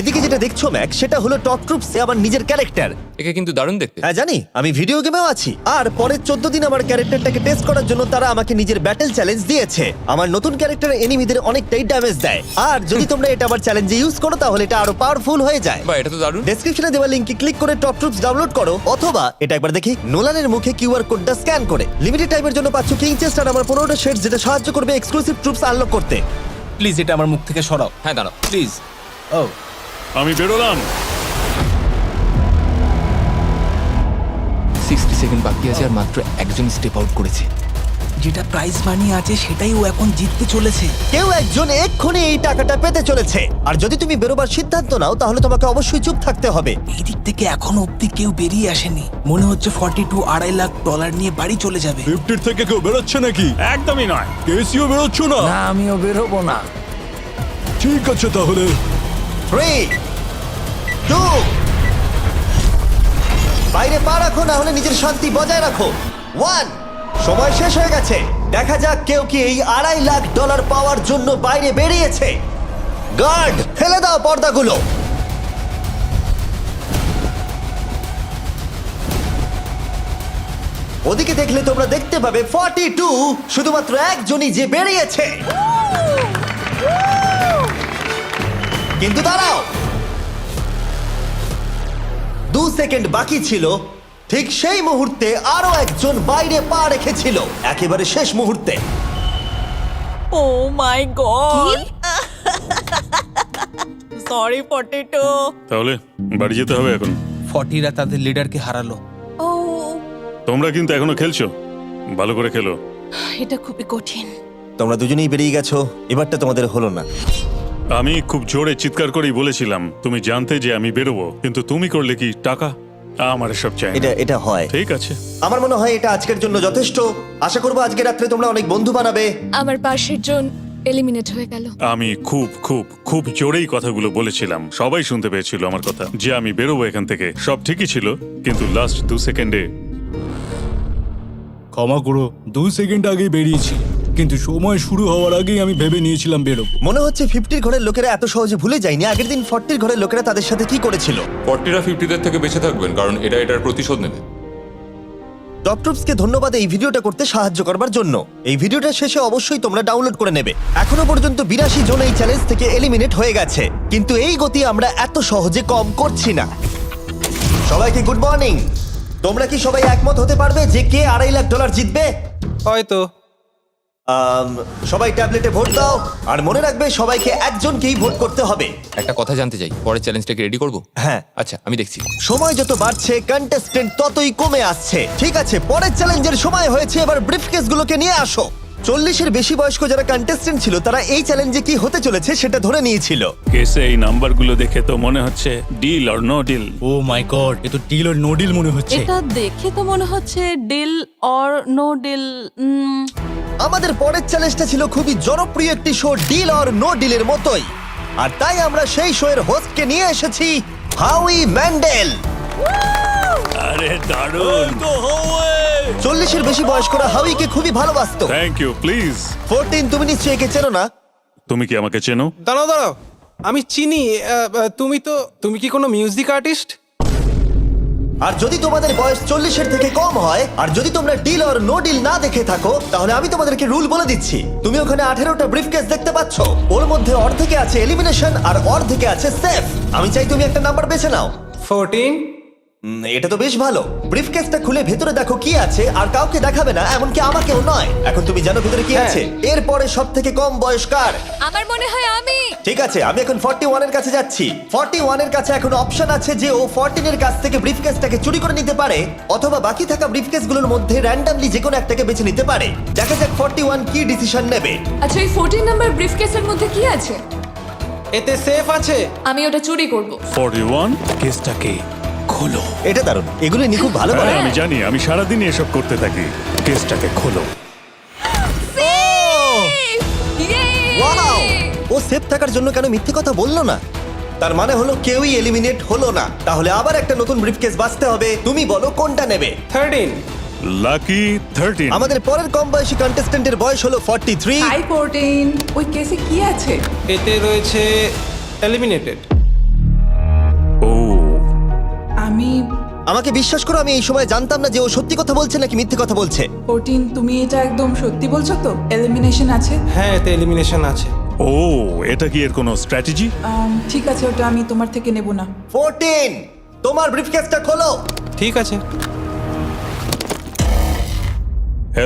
এদিকে যেটা দেখছো ম্যাক, সেটা হলো টপ ট্রুপসে আমার নিজের ক্যারেক্টার। একে কিন্তু দারুণ দেখতে। হ্যাঁ জানি, আমি ভিডিও গেমেও আছি। আর পরের 14 দিন আমার ক্যারেক্টারটাকে টেস্ট করার জন্য তারা আমাকে নিজের ব্যাটল চ্যালেঞ্জ দিয়েছে। আমার নতুন ক্যারেক্টার এনিমিদের অনেকটাই ড্যামেজ দেয়। আর যদি তোমরা এটা আমার চ্যালেঞ্জে ইউজ করো তাহলে এটা আরো পাওয়ারফুল হয়ে যায়। বা এটা তো দারুণ। ডেসক্রিপশনে দেওয়া লিংকে ক্লিক করে টপ ট্রুপস ডাউনলোড করো, অথবা এটা একবার দেখি নোলানের মুখে কিউআর কোডটা স্ক্যান করে। লিমিটেড টাইমের জন্য পাচ্ছ কিং চেস্ট আর আমার 15টা শেডস, যেটা সাহায্য করবে এক্সক্লুসিভ ট্রুপস আনলক করতে। প্লিজ এটা আমার মুখ থেকে সরাও। হ্যাঁ দাঁড়াও। প্লিজ। ও আমি বেরোলাম। 60 সেকেন্ড বাকি আছে আর মাত্র একজন স্টেপ আউট করেছে। যেটা প্রাইজ মানি আছে সেটাই ও এখন জিততে চলেছে। কেউ একজন এক্ষুনি এই টাকাটা পেতে চলেছে। আর যদি তুমি বেরোবার সিদ্ধান্ত নাও তাহলে তোমাকে অবশ্যই চুপ থাকতে হবে। এই দিক থেকে এখনো অব্দি কেউ বেরিয়ে আসেনি। মনে হচ্ছে 42 $2.5 লাখ নিয়ে বাড়ি চলে যাবে। 50 থেকে কেউ বেরোচ্ছে নাকি? একদমই নয়। কেসিও বেরোচ্ছ না? না, আমিও বেরোবো না। ঠিক আছে তাহলে। 3, 2, বাইরে পা রাখো, না হলে নিজের শান্তি বজায় রাখো। 1, সময় শেষ হয়ে গেছে। দেখা যাক কেউ কি এই $2.5 লাখ পাওয়ার জন্য বাইরে বেরিয়েছে। গার্ড, ফেলে দাও পর্দাগুলো। ওদিকে দেখলে তোমরা দেখতে পাবে 42 শুধুমাত্র একজনই যে বেরিয়েছে। কিন্তু দাঁড়াও, 2 সেকেন্ড বাকি ছিল, ঠিক সেই মুহূর্তে আরো একজন বাইরে পা রেখেছিল, একেবারে শেষ মুহূর্তে। ও মাই গড সরি পটেটো। তাহলে বাড়ি যেতে হবে এখন। 40রা তাদের লিডারকে হারালো। ও তোমরা কিন্তু এখনো খেলছো, ভালো করে খেলো। এটা খুবই কঠিন। তোমরা দুজনেই বেরিয়ে গেছো, এবারটা তোমাদের হলো না। আমি খুব জোরে চিৎকার করেই বলেছিলাম তুমি জানতে যে আমি বেরোবো, কিন্তু তুমি করলে কি টাকা? আমার সব চাই না। এটা হয়। ঠিক আছে, আমার মনে হয় এটা আজকের জন্য যথেষ্ট। আশা করবো আজকে রাত্রে তোমরা অনেক বন্ধু বানাবে। আমার পাশের জন এলিমিনেট হয়ে গেল। আমি খুব খুব খুব জোরেই কথাগুলো বলেছিলাম, সবাই শুনতে পেয়েছিল আমার কথা, যে আমি বেরোবো এখান থেকে। সব ঠিকই ছিল, কিন্তু লাস্ট 2 সেকেন্ডে ক্ষমা করো, 2 সেকেন্ড আগে বেরিয়েছি, কিন্তু সময় শুরু হওয়ার আগেই আমি ভেবে নিয়েছিলাম বেরোবো। মনে হচ্ছে 50 ঘরের লোকেরা এত সহজে ভুলে যায়নি আগের দিন 40 ঘরের লোকেরা তাদের সাথে কি করেছিল। 40রা 50দের থেকে বেঁচে থাকবেন, কারণ এটার প্রতিশোধ নেবে। টপ ট্রুপসকে ধন্যবাদ এই ভিডিওটা করতে সাহায্য করবার জন্য। এই ভিডিওটা শেষে অবশ্যই তোমরা ডাউনলোড করে নেবে। এখনো পর্যন্ত 82 জন এই চ্যালেঞ্জ থেকে এলিমিনেট হয়ে গেছে, কিন্তু এই গতি আমরা এত সহজে কম করছি না। সবাইকে গুড মর্নিং। তোমরা কি সবাই একমত হতে পারবে যে কে $2.5 লাখ জিতবে? হয়তো। সবাই ট্যাবলেটে ভোট দাও, আর মনে রাখবে সবাইকে একজনকেই ভোট করতে হবে। একটা কথা জানতে চাই, পরের চ্যালেঞ্জটাকে রেডি করবো? হ্যাঁ। আচ্ছা, আমি দেখছি। সময় যত বাড়ছে কন্টেস্টেন্ট ততই কমে আসছে। ঠিক আছে, পরের চ্যালেঞ্জের সময় হয়েছে, এবার ব্রিফকেস গুলোকে নিয়ে আসো। 40-এর বেশি বয়স্ক যারা কন্টেস্টেন্ট ছিল তারা এই চ্যালেঞ্জে কি হতে চলেছে সেটা ধরে নিয়েছিল। কেসে এই নাম্বারগুলো দেখে তো মনে হচ্ছে deal or no deal. Oh my god, এ তো ডিল আর নো ডিল মনে হচ্ছে। এটা দেখে তো মনে হচ্ছে ডিল অর নো ডিল। আমাদের পরের চ্যালেঞ্জটা ছিল খুবই জনপ্রিয় একটি শো, ডিল অর নো ডিলের মতোই, আর তাই আমরা সেই শো এর হোস্টকে নিয়ে এসেছি, হাউই ম্যান্ডেল। আরে দারুণ। 40-এর বেশি বয়স্করা হাউইকে খুবই ভালোবাসতো। Thank you, please. 14, তুমি নিশ্চয়ই একে চেনো না? তুমি কি আমাকে চেনো? দাঁড়াও, আমি চিনি। তুমি কি কোনো মিউজিক আর্টিস্ট? আর যদি তোমাদের বয়স 40-এর থেকে কম হয়, আর যদি তোমরা ডিল অর নো ডিল না দেখে থাকো, তাহলে আমি তোমাদেরকে রুল বলে দিচ্ছি। তুমি ওখানে 18টা ব্রিফকেস দেখতে পাচ্ছ, ওর মধ্যে অর্ধেকে আছে এলিমিনেশন আর অর্ধেকে আছে সেফ। আমি চাই তুমি একটা নাম্বার বেছে নাও। 14। এটা তো বেশ ভালো। ব্রিফকেসটা খুলে ভেতরে দেখো কি আছে, আর কাউকে দেখাবে না, এমনকি আমাকেও নয়। এখন তুমি জানো ভেতরে কি আছে? এরপরে সব থেকে কম বয়স কার? আমার মনে হয় আমি। ঠিক আছে, আমি এখন 41 এর কাছে যাচ্ছি। 41 এর কাছে এখন অপশন আছে যে ও 14 এর কাছ থেকে ব্রিফকেসটাকে চুরি করে নিতে পারে, অথবা বাকি থাকা ব্রিফকেসগুলোর মধ্যে র্যান্ডমলি যে কোনো একটাকে বেছে নিতে পারে। দেখা যাক 41 কি ডিসিশন নেবে। আচ্ছা, এই 14 নাম্বার ব্রিফকেসের মধ্যে কি আছে? এতে সেফ আছে। আমি ওটা চুরি করব। 41 কেসটাকে খোলো। এটা দারুণ, এগুলো নি খুব ভালো করে। হ্যাঁ, আমি জানি, আমি সারাদিন এসব করতে থাকি। কেসটাকে খোলো। ওয়াও! ও সেফ থাকার জন্য কেন মিথ্যে কথা বললো না? তার মানে হলো কেউই এলিমিনেট হলো না। তাহলে আবার একটা নতুন ব্রিফকেস বাছতে হবে। তুমি বলো কোনটা নেবে? 13। লাকি 13। আমাদের পরের কম বয়সী কন্টেস্ট্যান্টের বয়স হলো 43। হাই 14, ওই কেসে কি আছে? এতে রয়েছে এলিমিনেটেড। ও, আমাকে বিশ্বাস করো, আমি এই সময় জানতাম না যে ও সত্যি কথা বলছে নাকি মিথ্যে কথা বলছে। 14, তুমি এটা একদম সত্যি বলছো তো? এলিমিনেশন আছে? হ্যাঁ, এতে এলিমিনেশন আছে। ও, এটা কি এর কোনো স্ট্র্যাটেজি? ঠিক আছে, ওটা আমি তোমার থেকে নেব না। 14, তোমার ব্রিফকেসটা খোলো। ঠিক আছে।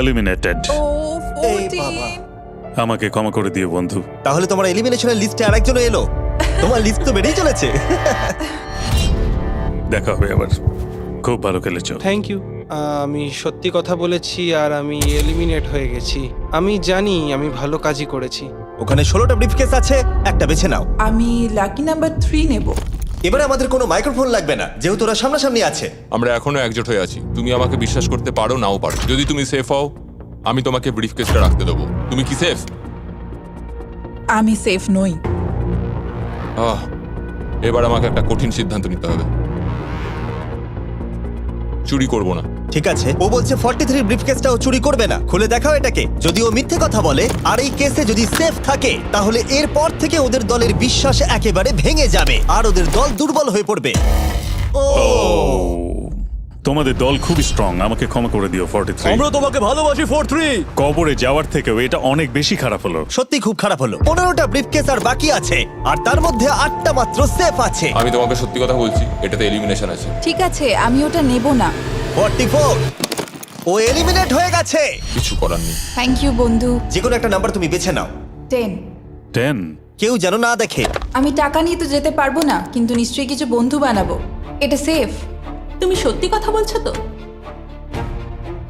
এলিমিনেটেড। ও এই বাবা। 14। আমাকে ক্ষমা করে দিও বন্ধু। তাহলে তোমার এলিমিনেশনের লিস্টে আরেকজন এলো। তোমার লিস্ট তো বেড়েই চলেছে। দেখা হবে আবার। খুব ভালো খেলেছো। Thank you. আমি সত্যি কথা বলেছি আর আমি এলিমিনেট হয়ে গেছি। আমি জানি আমি ভালো কাজই করেছি। ওখানে 16টা ব্রিফকেস আছে, একটা বেছে নাও। আমি লাকি নাম্বার 3 নেব। এবারে আমাদের কোনো মাইক্রোফোন লাগবে না, যেহেতু ওরা সামনাসামনি আছে। আমরা এখনো একজোট হয়ে আছি। তুমি আমাকে বিশ্বাস করতে পারো, নাও পারো। যদি তুমি সেফ হও, আমি তোমাকে ব্রিফকেসটা রাখতে দেবো। তুমি কি সেফ? আমি সেফ নই। এবার আমাকে একটা কঠিন সিদ্ধান্ত নিতে হবে। চুরি করব না। ঠিক আছে, ও বলছে 43 ব্রিফকেসটাও চুরি করবে না। খুলে দেখাও এটাকে। যদি ও মিথ্যে কথা বলে আর এই কেসে যদি সেফ থাকে, তাহলে এরপর থেকে ওদের দলের বিশ্বাস একেবারে ভেঙে যাবে আর ওদের দল দুর্বল হয়ে পড়বে। ও, তোমাদের দল খুবই স্ট্রং, আমাকে ক্ষমা করে দিও 43। আমরা তোমাকে ভালোবাসি 43। কবরে যাওয়ার থেকেও এটা অনেক বেশি খারাপ হলো। সত্যি খুব খারাপ হলো। 15টা ব্রিফকেস আর বাকি আছে, আর তার মধ্যে 8টা মাত্র সেফ আছে। আমি তোমাকে সত্যি কথা বলছি, এটাতে এলিমিনেশন আছে। ঠিক আছে, আমি ওটা নেব না। 44, ও এলিমিনেট হয়ে গেছে। কিছু করার নেই। থ্যাংক ইউ বন্ধু। যে কোনো একটা নাম্বার তুমি বেছে নাও। 10। 10। কেউ যেন না দেখে। আমি টাকা নিয়ে তো যেতে পারবো না, কিন্তু নিশ্চয়ই কিছু বন্ধু বানাবো। এটা সেফ। তুমি সত্যি কথা বলছো তো?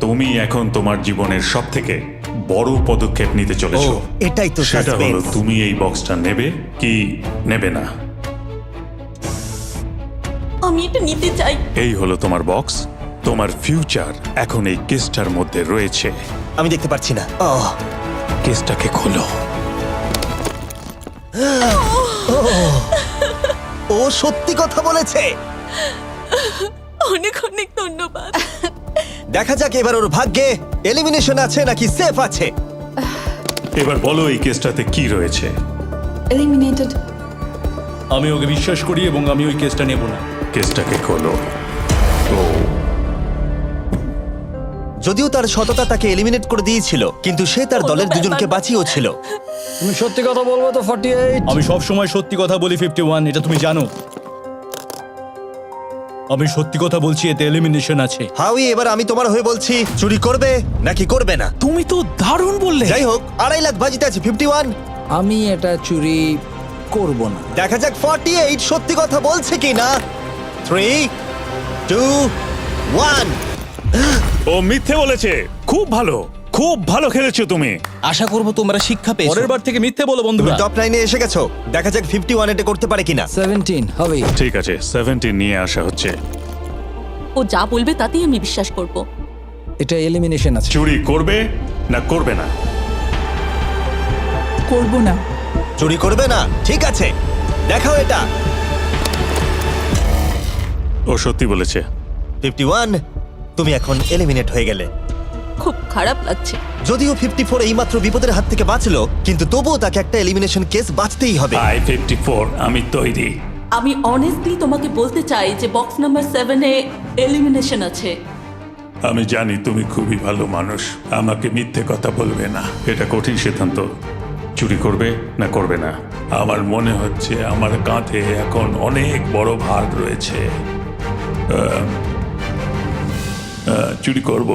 তুমি এখন তোমার জীবনের সবথেকে বড় পদক্ষেপ নিতে ও, চলেছো। এটাই তো সেটা হলো সাসপেন্স। তুমি এই বক্সটা নেবে কি নেবে না। আমি এটা নিতে চাই। এই হলো তোমার বক্স। তোমার ফিউচার এখন এই কেসটার মধ্যে রয়েছে। আমি দেখতে পাচ্ছি না। কেসটাকে খোলো। ও সত্যি কথা বলেছে। অনেক অনেক ধন্যবাদ। দেখা যাক এবার ওর ভাগ্যে এলিমিনেশন আছে নাকি সেফ আছে। এবার বলো এই কেসটাতে কি রয়েছে। এলিমিনেটেড। আমি ওকে বিশ্বাস করি এবং আমি ওই কেসটা নেব না। কেসটাকে খোলো। ও যদিও তার সততা তাকে এলিমিনেট করে দিয়েছিল, কিন্তু সে তার দলের দুজনকে বাঁচিয়েও ছিল। তুমি সত্যি কথা বলবো তো 48? আমি সব সময় সত্যি কথা বলি 51, এটা তুমি জানো। আমি সত্যি কথা বলছি, এতে এলিমিনেশন আছে। হাউই, এবার আমি তোমার হয়ে বলছি, চুরি করবে নাকি করবে না? তুমি তো দারুণ বললে। যাই হোক, 2.5 লাখ বাজিতে আছে 51। আমি এটা চুরি করব না। দেখা যাক 48 সত্যি কথা বলছে কি না। 3, 2, 1। ও মিথ্যে বলেছে। খুব ভালো, খুব ভালো খেলেছো তুমি। আশা করব তোমরা শিক্ষা পেয়েছো। পরের বার থেকে মিথ্যে বলো তুমি বন্ধুরা। টপ লাইনে এসে গেছো। দেখা যাক 51 এটা করতে পারে কিনা। 17 হবে। ঠিক আছে, 17 নিয়ে আসা হচ্ছে। ও যা বলবে তাতেই আমি বিশ্বাস করব। এটা এলিমিনেশন আছে। চুরি করবে না করবে না? করব না। চুরি করবে না? ঠিক আছে, দেখাও এটা। ও সত্যি বলেছে। 51, তুমি এখন এলিমিনেট হয়ে গেলে। খুব খারাপ লাগছে। যদিও 54 এইমাত্র বিপদের হাত থেকে বাঁচলো, কিন্তু তবুও তাকে একটা এলিমিনেশন কেস বাঁচতেই হবে। আই 54, আমি তৈরি। আমি অনেস্টলি তোমাকে বলতে চাই যে বক্স নাম্বার 7-এ এলিমিনেশন আছে। আমি জানি তুমি খুবই ভালো মানুষ, আমাকে মিথ্যে কথা বলবে না। এটা কঠিন সিদ্ধান্ত, চুরি করবে না করবে না। আমার মনে হচ্ছে আমার কাঁধে এখন অনেক বড় ভার রয়েছে। চুরি করব।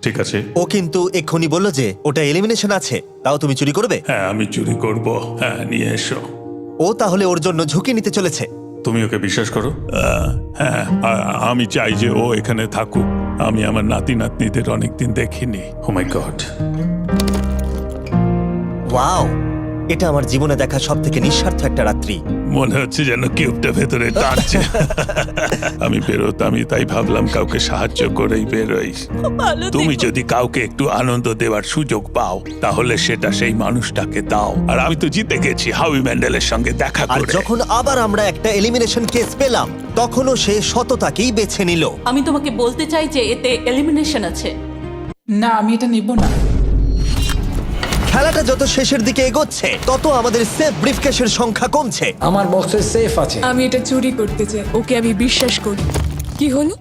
ঠিক আছে। ও কিন্তু এক্ষুনি বললো যে ওটা এলিমিনেশন আছে, তাও তুমি চুরি করবে? হ্যাঁ, আমি চুরি করব। হ্যাঁ, নিয়ে এসো। ও তাহলে ওর জন্য ঝুঁকি নিতে চলেছে। তুমি ওকে বিশ্বাস করো? হ্যাঁ, আমি চাই যে ও এখানে থাকুক। আমি আমার নাতি নাতনিদের অনেকদিন দেখিনি। ও মাই গড। ওয়াও, এটা আমার জীবনে দেখা সব থেকে নিঃস্বার্থ একটা রাত্রি। মনে হচ্ছে যেন কিউবটা ভেতরে টানছে। আমি বেরোতামই, তাই ভাবলাম কাউকে সাহায্য করেই বেরোই। তুমি যদি কাউকে একটু আনন্দ দেওয়ার সুযোগ পাও, তাহলে সেটা সেই মানুষটাকে দাও। আর আমি তো জিতে গেছি হাউই ম্যান্ডেলের সঙ্গে দেখা আর করে। যখন আবার আমরা একটা এলিমিনেশন কেস পেলাম, তখনও সে সততাকেই বেছে নিল। আমি তোমাকে বলতে চাই যে এতে এলিমিনেশন আছে। না, আমি এটা নেব না। খেলাটা যত শেষের দিকে এগোচ্ছে, তত আমাদের সেফ ব্রিফকেসের সংখ্যা কমছে। আমার বক্সে সেফ আছে। আমি এটা চুরি করতে চাই, ওকে আমি বিশ্বাস করি। কি হলো?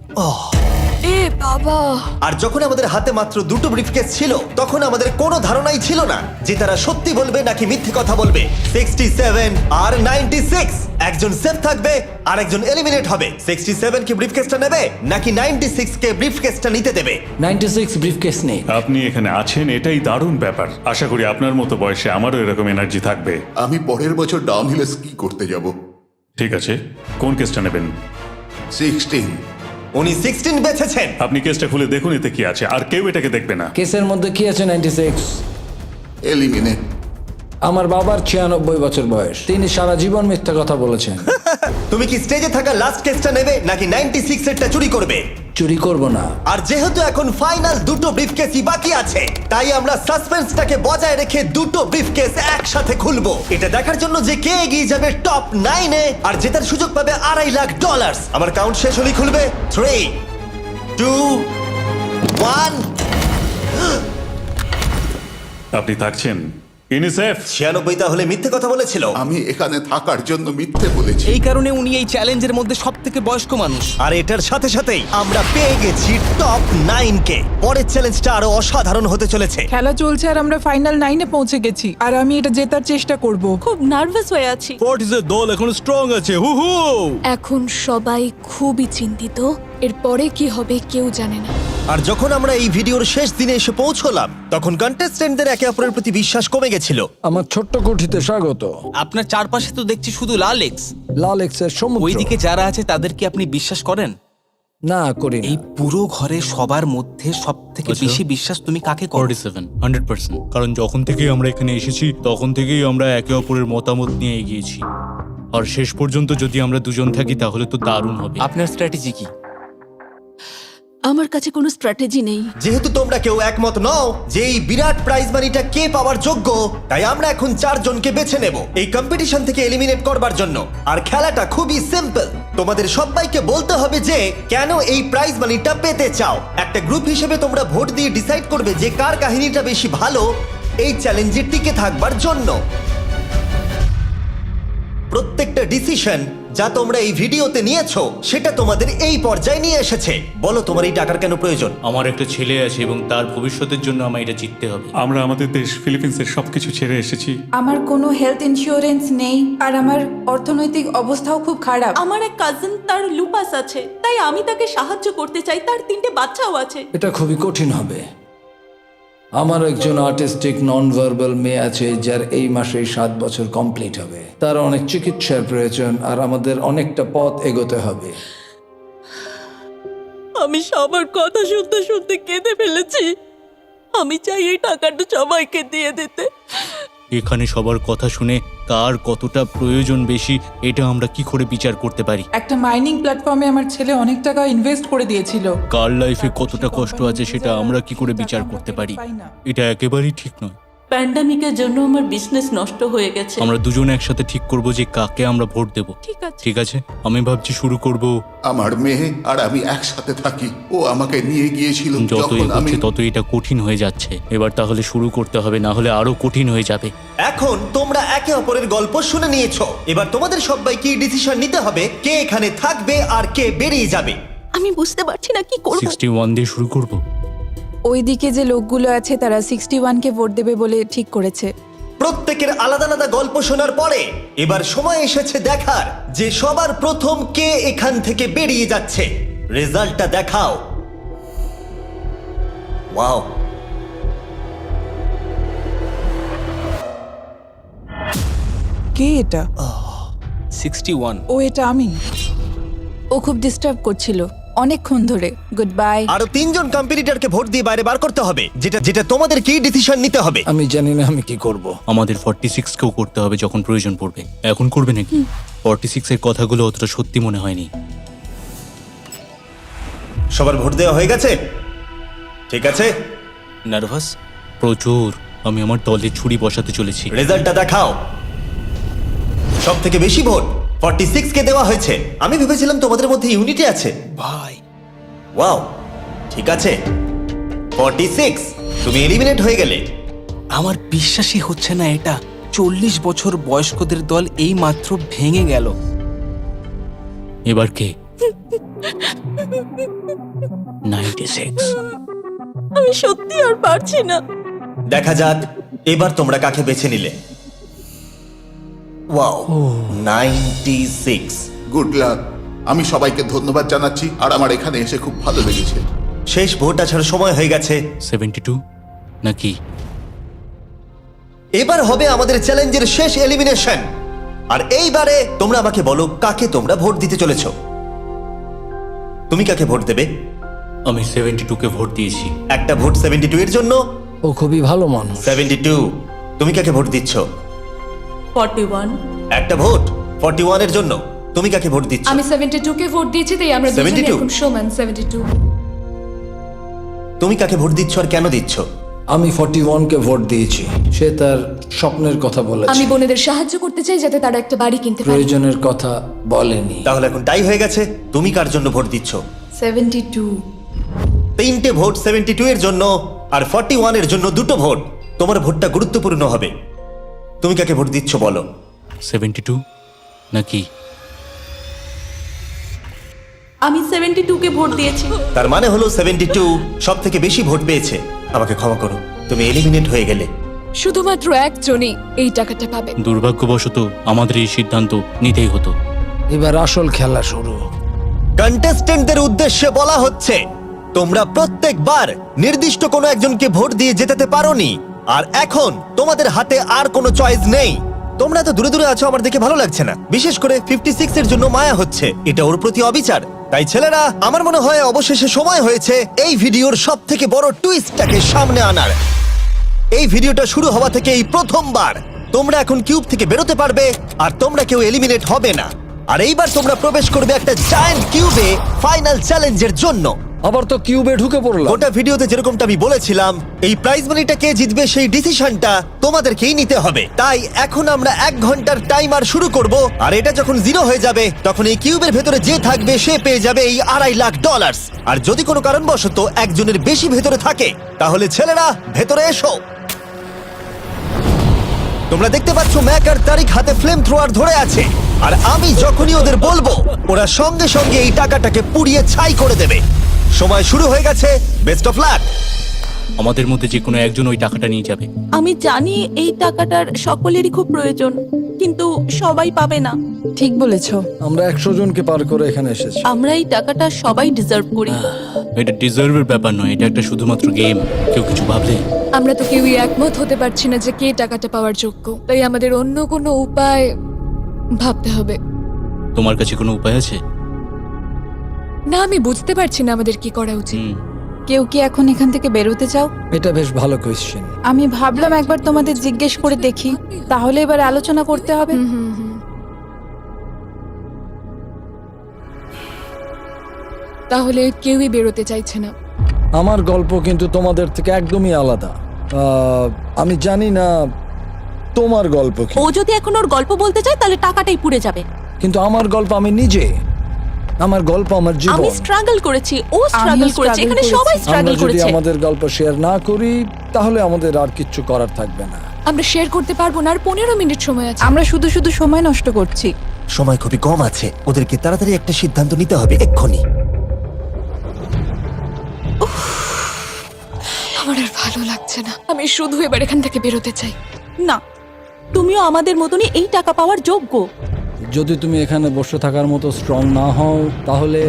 এ বাবা! আর যখন আমাদের হাতে মাত্র 2টো ব্রিফকেস ছিল, তখন আমাদের কোনো ধারণাই ছিল না যে তারা সত্যি বলবে নাকি মিথ্যে কথা বলবে। 67 আর 96, একজন সেফ থাকবে আর একজন এলিমিনেট হবে। 67 কি ব্রিফকেসটা নেবে নাকি 96 কে ব্রিফকেসটা নিতে দেবে? 96 ব্রিফকেস নেই। আপনি এখানে আছেন, এটাই দারুণ ব্যাপার। আশা করি আপনার মতো বয়সে আমারও এরকম এনার্জি থাকবে। আমি পরের বছর ডাউনহিলে স্কি করতে যাব। ঠিক আছে, কোন কেসটা নেবেন? 16। উনি 16 বেছেছেন। আপনি কেসটা খুলে দেখুন এতে কি আছে, আর কেউ এটাকে দেখবে না। কেসের মধ্যে কি আছে? 96। এলিমিনেট। আমার বাবার 96 বছর বয়স, তিনি সারা জীবন মিথ্যা কথা বলেছেন। তুমি কি স্টেজে থাকা লাস্ট কেসটা নেবে নাকি 96 এরটা চুরি করবে? চুরি করব না। আর যেহেতু এখন ফাইনাল 2টো ব্রিফকেসই বাকি আছে, তাই আমরা সাসপেন্সটাকে বজায় রেখে 2টো ব্রিফকেস একসাথে খুলবো। এটা দেখার জন্য যে কে এগিয়ে যাবে টপ 9-এ আর জেতার সুযোগ পাবে $2.5 লাখ। আমার কাউন্ট শেষ হলেই খুলবে। 3, 2, 1। আপনি থাকছেন? ইউনিসেফ 96 তাহলে মিথ্যে কথা বলেছিল। আমি এখানে থাকার জন্য মিথ্যে বলেছি। এই কারণে উনি এই চ্যালেঞ্জের মধ্যে সব থেকে বয়স্ক মানুষ। আর এটার সাথে সাথেই আমরা পেয়ে গেছি টপ 9 কে। পরের চ্যালেঞ্জটা আরো অসাধারণ হতে চলেছে। খেলা চলছে আর আমরা ফাইনাল 9-এ পৌঁছে গেছি আর আমি এটা জেতার চেষ্টা করব। খুব নার্ভাস হয়ে আছি। ফর্টিসের দল এখন স্ট্রং আছে। হু হু। এখন সবাই খুবই চিন্তিত, এরপরে কি হবে কেউ জানে না। আর যখন আমরা এই ভিডিওর শেষ দিনে এসে পৌঁছলাম তখন কন্টেস্টেন্টদের একে অপরের প্রতি বিশ্বাস কমে গেছিল। আমার ছোট্ট কুঠিতে স্বাগত। আপনার চারপাশে তো দেখছি শুধু লাল এক্স। লাল এক্সের সমুদ্র। ওইদিকে যারা আছে তাদেরকে আপনি বিশ্বাস করেন? না করি না। এই পুরো ঘরে সবার মধ্যে সব থেকে বেশি বিশ্বাস তুমি কাকে করো? 47 100%। কারণ যখন থেকেই আমরা এখানে এসেছি তখন থেকেই আমরা একে অপরের মতামত নিয়ে এগিয়েছি। আর শেষ পর্যন্ত যদি আমরা দুজন থাকি তাহলে তো দারুণ হবে। আপনার স্ট্র্যাটেজি কি? আমার কাছে কোনো স্ট্র্যাটেজি নেই। যেহেতু তোমরা কেউ একমত নও যে এই বিরাট প্রাইজ মানিটা কে পাওয়ার যোগ্য, তাই আমরা এখন 4 জনকে বেছে নেব এই কম্পিটিশন থেকে এলিমিনেট করবার জন্য। আর খেলাটা খুবই সিম্পল। তোমাদের সবাইকে বলতে হবে যে কেন এই প্রাইজ মানিটা পেতে চাও। একটা গ্রুপ হিসেবে তোমরা ভোট দিয়ে ডিসাইড করবে যে কার কাহিনীটা বেশি ভালো এই চ্যালেঞ্জে টিকে থাকবার জন্য। প্রত্যেকটা ডিসিশন যা তোমরা এই ভিডিওতে নিয়েছো সেটা তোমাদের এই পর্যায়ে নিয়ে এসেছে। বলো তোমার এই টাকার কেন প্রয়োজন? আমার একটা ছেলে আছে এবং তার ভবিষ্যতের জন্য আমার এটা জিততে হবে। আমরা আমাদের দেশ ফিলিপিন্সের সবকিছু ছেড়ে এসেছি। আমার কোনো হেলথ ইন্স্যুরেন্স নেই আর আমার অর্থনৈতিক অবস্থাও খুব খারাপ। আমার এক কাজিন, তার লুপাস আছে, তাই আমি তাকে সাহায্য করতে চাই। তার 3টে বাচ্চাও আছে। এটা খুবই কঠিন হবে। আমার একজন আর্টিস্টিক নন ভার্বাল মেয়ে আছে যার এই মাসেই 7 বছর কমপ্লিট হবে। তার অনেক চিকিৎসার প্রয়োজন আর আমাদের অনেকটা পথ এগোতে হবে। আমি সবার কথা শুনতে শুনতে কেঁদে ফেলেছি। আমি চাই এই টাকাটা সবাইকে দিয়ে দিতে। এখানে সবার কথা শুনে কার কতটা প্রয়োজন বেশি এটা আমরা কি করে বিচার করতে পারি? একটা মাইনিং প্ল্যাটফর্মে আমার ছেলে অনেক টাকা ইনভেস্ট করে দিয়েছিল। কার লাইফে কতটা কষ্ট আছে সেটা আমরা কি করে বিচার করতে পারি? এটা একেবারেই ঠিক নয়। প্যান্ডামিকের জন্য আমার বিজনেস নষ্ট হয়ে গেছে। আমরা দুজন একসাথে ঠিক করব যে কাকে আমরা ভোট দেব। ঠিক আছে, আমি ভাবছি শুরু করব। আমার মেয়ে আর আমি একসাথে থাকি। ও আমাকে নিয়ে গিয়েছিল যত যখন আমি এগোচ্ছে তত এটা কঠিন হয়ে যাচ্ছে। এবার তাহলে শুরু করতে হবে, না হলে আরো কঠিন হয়ে যাবে। এখন তোমরা একে অপরের গল্প শুনে নিয়েছো। এবার তোমাদের সবাইকে ডিসিশন নিতে হবে কে এখানে থাকবে আর কে বেরিয়ে যাবে। আমি বুঝতে পারছি না কি করব। 61 দিয়ে শুরু করব। ওইদিকে যে লোকগুলো আছে তারা 61-কে ভোট দেবে বলে ঠিক করেছে। প্রত্যেকের আলাদা আলাদা গল্প শোনার পরে এবার সময় এসেছে দেখার যে সবার প্রথম কে এখান থেকে বেরিয়ে যাচ্ছে। রেজাল্টটা দেখাও। ওয়াও, কে এটা? 61। ও এটা আমি। ও খুব ডিস্টার্ব করছিল অনেকক্ষণ ধরে। Good bye. আরো 3 জন কম্পিটিটরকে ভোট দিয়ে বাইরে বার করতে হবে, যেটা তোমাদের কি ডিসিশন নিতে হবে। আমি জানি না আমি কি করব। আমাদের 46 কেও করতে হবে যখন প্রয়োজন পড়বে। এখন করবে নাকি? 46 এর কথাগুলো অতটা সত্যি মনে হয়নি। সবার ভোট দেওয়া হয়ে গেছে? ঠিক আছে। নার্ভাস? প্রচুর। আমি আমার দলে ছুরি বসাতে চলেছি। রেজাল্টটা দেখাও। সব থেকে বেশি ভোট 46 কে দেওয়া হয়েছে। আমি ভেবেছিলাম তোমাদের মধ্যে ইউনিটি আছে। ভাই, ওয়াও, ঠিক আছে। 46, তুমি এলিমিনেট হয়ে গেলে। আমার বিশ্বাসই হচ্ছে না এটা। 40 বছর বয়স্কদের দল এই মাত্র ভেঙে গেল। এবার কে? 96। আমি সত্যি আর পারছি না। দেখা যাক এবার তোমরা কাকে বেছে নিলে। ওয়াও, 96। Good luck. আমি সবাইকে ধন্যবাদ জানাচ্ছি আর আমার এখানে এসে খুব ভালো লেগেছে। শেষ ভোট আসার সময় হয়ে গেছে। 72 নাকি? এবার হবে আমাদের চ্যালেঞ্জের শেষ এলিমিনেশন। আর এইবারে তোমরা আমাকে বলো কাকে তোমরা ভোট দিতে চলেছো। তুমি কাকে ভোট দেবে? আমি 72 কে ভোট দিয়েছি। একটা ভোট 72 এর জন্য। ও খুবই ভালো মানুষ। 72, তুমি কাকে ভোট দিচ্ছ? 41। একটা ভোট 41 এর জন্য। তুমি কাকে ভোট দিচ্ছ? আমি 72-কে ভোট দিয়েছি, তাই আমরা দুজনে 72? এখন সমান। 72। তুমি কাকে ভোট দিচ্ছ আর কেন দিচ্ছ? আমি 41-কে ভোট দিয়েছি। সে তার স্বপ্নের কথা বলেছে। আমি বোনেদের সাহায্য করতে চাই যাতে তারা একটা বাড়ি কিনতে পারে। প্রয়োজনের কথা বলেনি। তাহলে এখন টাই হয়ে গেছে। তুমি কার জন্য ভোট দিচ্ছ? 72। 3টে ভোট 72 এর জন্য আর 41 এর জন্য 2টো ভোট। তোমার ভোটটা গুরুত্বপূর্ণ হবে। তুমি কাকে ভোট দিচ্ছ বলো? 72 নাকি? আমি 72 কে ভোট দিয়েছি। তার মানে হলো 72 সব থেকে বেশি ভোট পেয়েছে। আমাকে ক্ষমা করো, তুমি এলিমিনেট হয়ে গেলে। শুধুমাত্র একজনই এই টাকাটা পাবে। দুর্ভাগ্যবশত আমাদের এই সিদ্ধান্ত নিতেই হতো। এবার আসল খেলা শুরু। কন্টেস্টেন্টদের উদ্দেশ্যে বলা হচ্ছে, তোমরা প্রত্যেকবার নির্দিষ্ট কোনো একজনকে ভোট দিয়ে জেতাতে পারোনি, আর এখন তোমাদের হাতে আর কোনো চয়েস নেই। তোমরা তো দূরে দূরে আছো, আমার দেখে ভালো লাগছে না। বিশেষ করে 56 এর জন্য মায়া হচ্ছে, এটা ওর প্রতি অবিচার। তাই ছেলেরা, আমার মনে হয় অবশেষে সময় হয়েছে এই ভিডিওর সব থেকে বড় টুইস্টটাকে সামনে আনার। এই ভিডিওটা শুরু হওয়া থেকে এই প্রথমবার তোমরা এখন কিউব থেকে বেরোতে পারবে, আর তোমরা কেউ এলিমিনেট হবে না। আর এইবার তোমরা প্রবেশ করবে একটা জায়ান্ট কিউবে ফাইনাল চ্যালেঞ্জের জন্য। আবার তো কিউবে ঢুকে পড়লাম। গোটা ভিডিওতে যেরকমটা আমি বলেছিলাম, এই প্রাইজ মানিটা কে জিতবে সেই ডিসিশনটা তোমাদেরকেই নিতে হবে। তাই এখন আমরা 1 ঘন্টার টাইমার শুরু করব, আর এটা যখন 0 হয়ে যাবে তখন এই কিউবের ভেতরে যে থাকবে সে পেয়ে যাবে এই $2.5 লাখ। আর যদি কোনো কারণবশত একজনের বেশি ভেতরে থাকে, তাহলে ছেলেরা ভেতরে এসো। তোমরা দেখতে পাচ্ছ ম্যাক আর তারিক হাতে ফ্লেম থ্রোয়ার ধরে আছে, আর আমি যখনই ওদের বলবো ওরা সঙ্গে সঙ্গে এই টাকাটাকে পুড়িয়ে ছাই করে দেবে। সময় শুরু হয়ে গেছে, বেস্ট অফ লাক। আমাদের মধ্যে যে কোনো একজন ওই টাকাটা নিয়ে যাবে। আমি জানি এই টাকাটার সকলেরই খুব প্রয়োজন, কিন্তু সবাই পাবে না। ঠিক বলেছো। আমরা 100 জনকে পার করে এখানে এসেছি। আমরা এই টাকাটা সবাই ডিজার্ভ করি। এটা ডিজার্ভের ব্যাপার নয়, এটা একটা শুধুমাত্র গেম। কেউ কিছু ভাবলে? আমরা তো কেউই একমত হতে পারছি না যে কে টাকাটা পাওয়ার যোগ্য, তাই আমাদের অন্য কোনো উপায় ভাবতে হবে। তোমার কাছে কোনো উপায় আছে? না, আমি বুঝতে পারছি না আমাদের কি করা উচিত। কেউ কি এখন এখান থেকে বেরোতে চাও? এটা বেশ ভালো কোয়েশ্চেন। আমি ভাবলাম একবার তোমাদের জিজ্ঞেস করে দেখি, তাহলে এবার আলোচনা করতে হবে। তাহলে কেউই বেরোতে চাইছে না। আমার গল্প কিন্তু তোমাদের থেকে একদমই আলাদা। আমি জানি না তোমার গল্প কি। ও যদি এখন ওর গল্প বলতে চায় তাহলে টাকাটাই পুড়ে যাবে। কিন্তু আমার গল্প আমি নিজে, আমার গল্প আমার আমি জীবন। স্ট্রাগল করেছি, ও স্ট্রাগল করেছে, এখানে সবাই আমরা স্ট্রাগল যদি করেছে। আমাদের গল্প শেয়ার না করি তাহলে আমাদের আর কিচ্ছু করার থাকবে না। আমরা শেয়ার করতে পারবো না, আর 15 মিনিট সময় আছে। আমরা শুধু শুধু সময় নষ্ট করছি। সময় খুবই কম আছে, ওদেরকে তাড়াতাড়ি একটা সিদ্ধান্ত নিতে হবে এক্ষুনি। আমার আর ভালো লাগছে না, আমি শুধু এবার এখান থেকে বেরোতে চাই। না, তুমিও আমাদের মতনই এই টাকা পাওয়ার যোগ্য। যদি তুমি এখানে বসে থাকার মতো স্ট্রং না হও তাহলে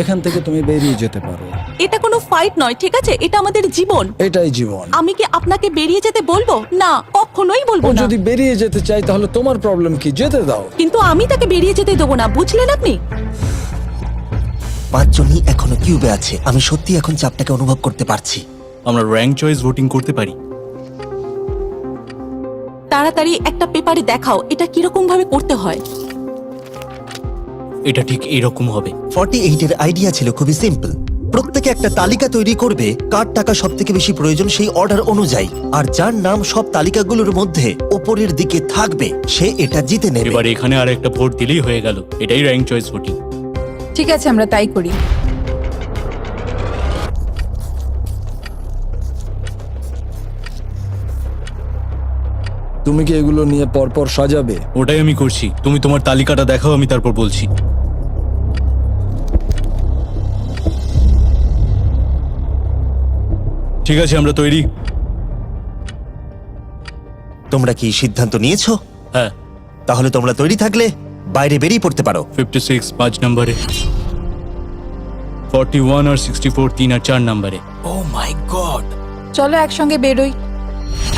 এখান থেকে তুমি বেরিয়ে যেতে পারো। এটা কোনো ফাইট নয়, ঠিক আছে? এটা আমাদের জীবন। এটাই জীবন। আমি কি আপনাকে বেরিয়ে যেতে বলবো? না, কখনোই বলবো ও না। যদি বেরিয়ে যেতে চাই তাহলে তোমার প্রবলেম কি? যেতে দাও। কিন্তু আমি তাকে বেরিয়ে যেতে দেবো না, বুঝলেন আপনি? 5 জনই এখনো কিউবে আছে। আমি সত্যি এখন চাপটাকে অনুভব করতে পারছি। আমরা র্যাঙ্ক চয়েস ভোটিং করতে পারি। তাড়াতাড়ি একটা পেপারে দেখাও এটা কিরকম ভাবে করতে হয়। এটা ঠিক এরকম হবে। 48 এর আইডিয়া ছিল খুবই সিম্পল। প্রত্যেকে একটা তালিকা তৈরি করবে কার টাকা সব থেকে বেশি প্রয়োজন সেই অর্ডার অনুযায়ী, আর যার নাম সব তালিকাগুলোর মধ্যে উপরের দিকে থাকবে সে এটা জিতে নেবে। এবার এখানে আর একটা ভোট দিলেই হয়ে গেল। এটাই র্যাঙ্ক চয়েস ভোটিং। ঠিক আছে, আমরা তাই করি। তুমি কি এগুলো নিয়ে পরপর সাজাবে? ওটাই আমি করছি। তুমি তোমার তালিকাটা দেখাও, আমি তারপর বলছি। ঠিক আছে, আমরা তৈরি। তোমরা কি সিদ্ধান্ত নিয়েছো? হ্যাঁ। তাহলে তোমরা তৈরি থাকলে বাইরে বেরিয়ে পড়তে পারো। 56 5 নম্বরে, 41 আর 64 3 আর 4 নম্বরে। ও মাই গড! চলো একসঙ্গে বেরোই।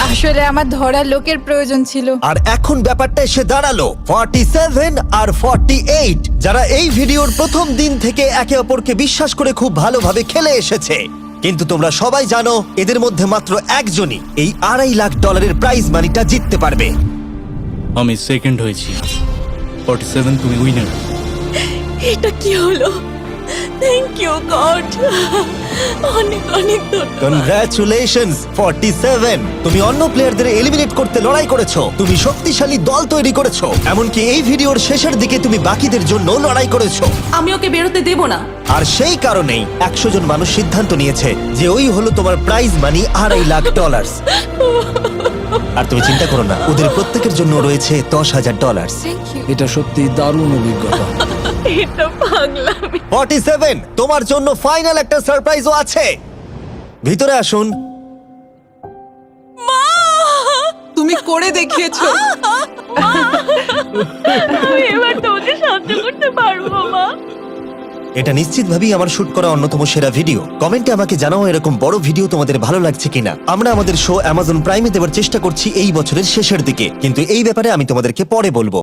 আসলে আমার ধরার লোকের প্রয়োজন ছিল। আর এখন ব্যাপারটা এসে দাঁড়ালো 47 আর 48, যারা এই ভিডিওর প্রথম দিন থেকে একে অপরকে বিশ্বাস করে খুব ভালোভাবে খেলে এসেছে। কিন্তু তোমরা সবাই জানো এদের মধ্যে মাত্র একজনই এই $2.5 লাখ প্রাইজ মানিটা জিততে পারবে। আমি সেকেন্ড হয়েছি। 47 তুমি উইনার। এটা কি হলো? থ্যাংক ইউ গড, অনেক অনেক ধন্যবাদ। কনগ্রাচুলেশনস 47, তুমি অন্য প্লেয়ারদের এলিমিনেট করতে লড়াই করেছো, তুমি শক্তিশালী দল তৈরি করেছো, এমনকি এই ভিডিওর শেষের দিকে তুমি বাকিদের জন্য লড়াই করেছো। আমি ওকে বেরোতে দেব না। আর সেই কারণেই 100 জন মানুষ সিদ্ধান্ত নিয়েছে যে ওই হলো তোমার প্রাইজ মানি $2.5 লাখ। আর তুমি চিন্তা করো না, ওদের প্রত্যেকের জন্য রয়েছে $10,000। Thank you. এটা সত্যি দারুণ অভিজ্ঞতা। এটা পাগলামি। 47, তোমার জন্য ফাইনাল একটা সারপ্রাইজও আছে। ভিতরে আসুন। তুমি করে দেখিয়েছো। আমি এবার তোমাকে সাহায্য করতে পারবো মা। এটা নিশ্চিতভাবেই আমার শুট করা অন্যতম সেরা ভিডিও। কমেন্টে আমাকে জানাও এরকম বড় ভিডিও তোমাদের ভালো লাগছে কিনা। আমরা আমাদের শো অ্যামাজন প্রাইমে দেওয়ার চেষ্টা করছি এই বছরের শেষের দিকে, কিন্তু এই ব্যাপারে আমি তোমাদেরকে পরে বলবো।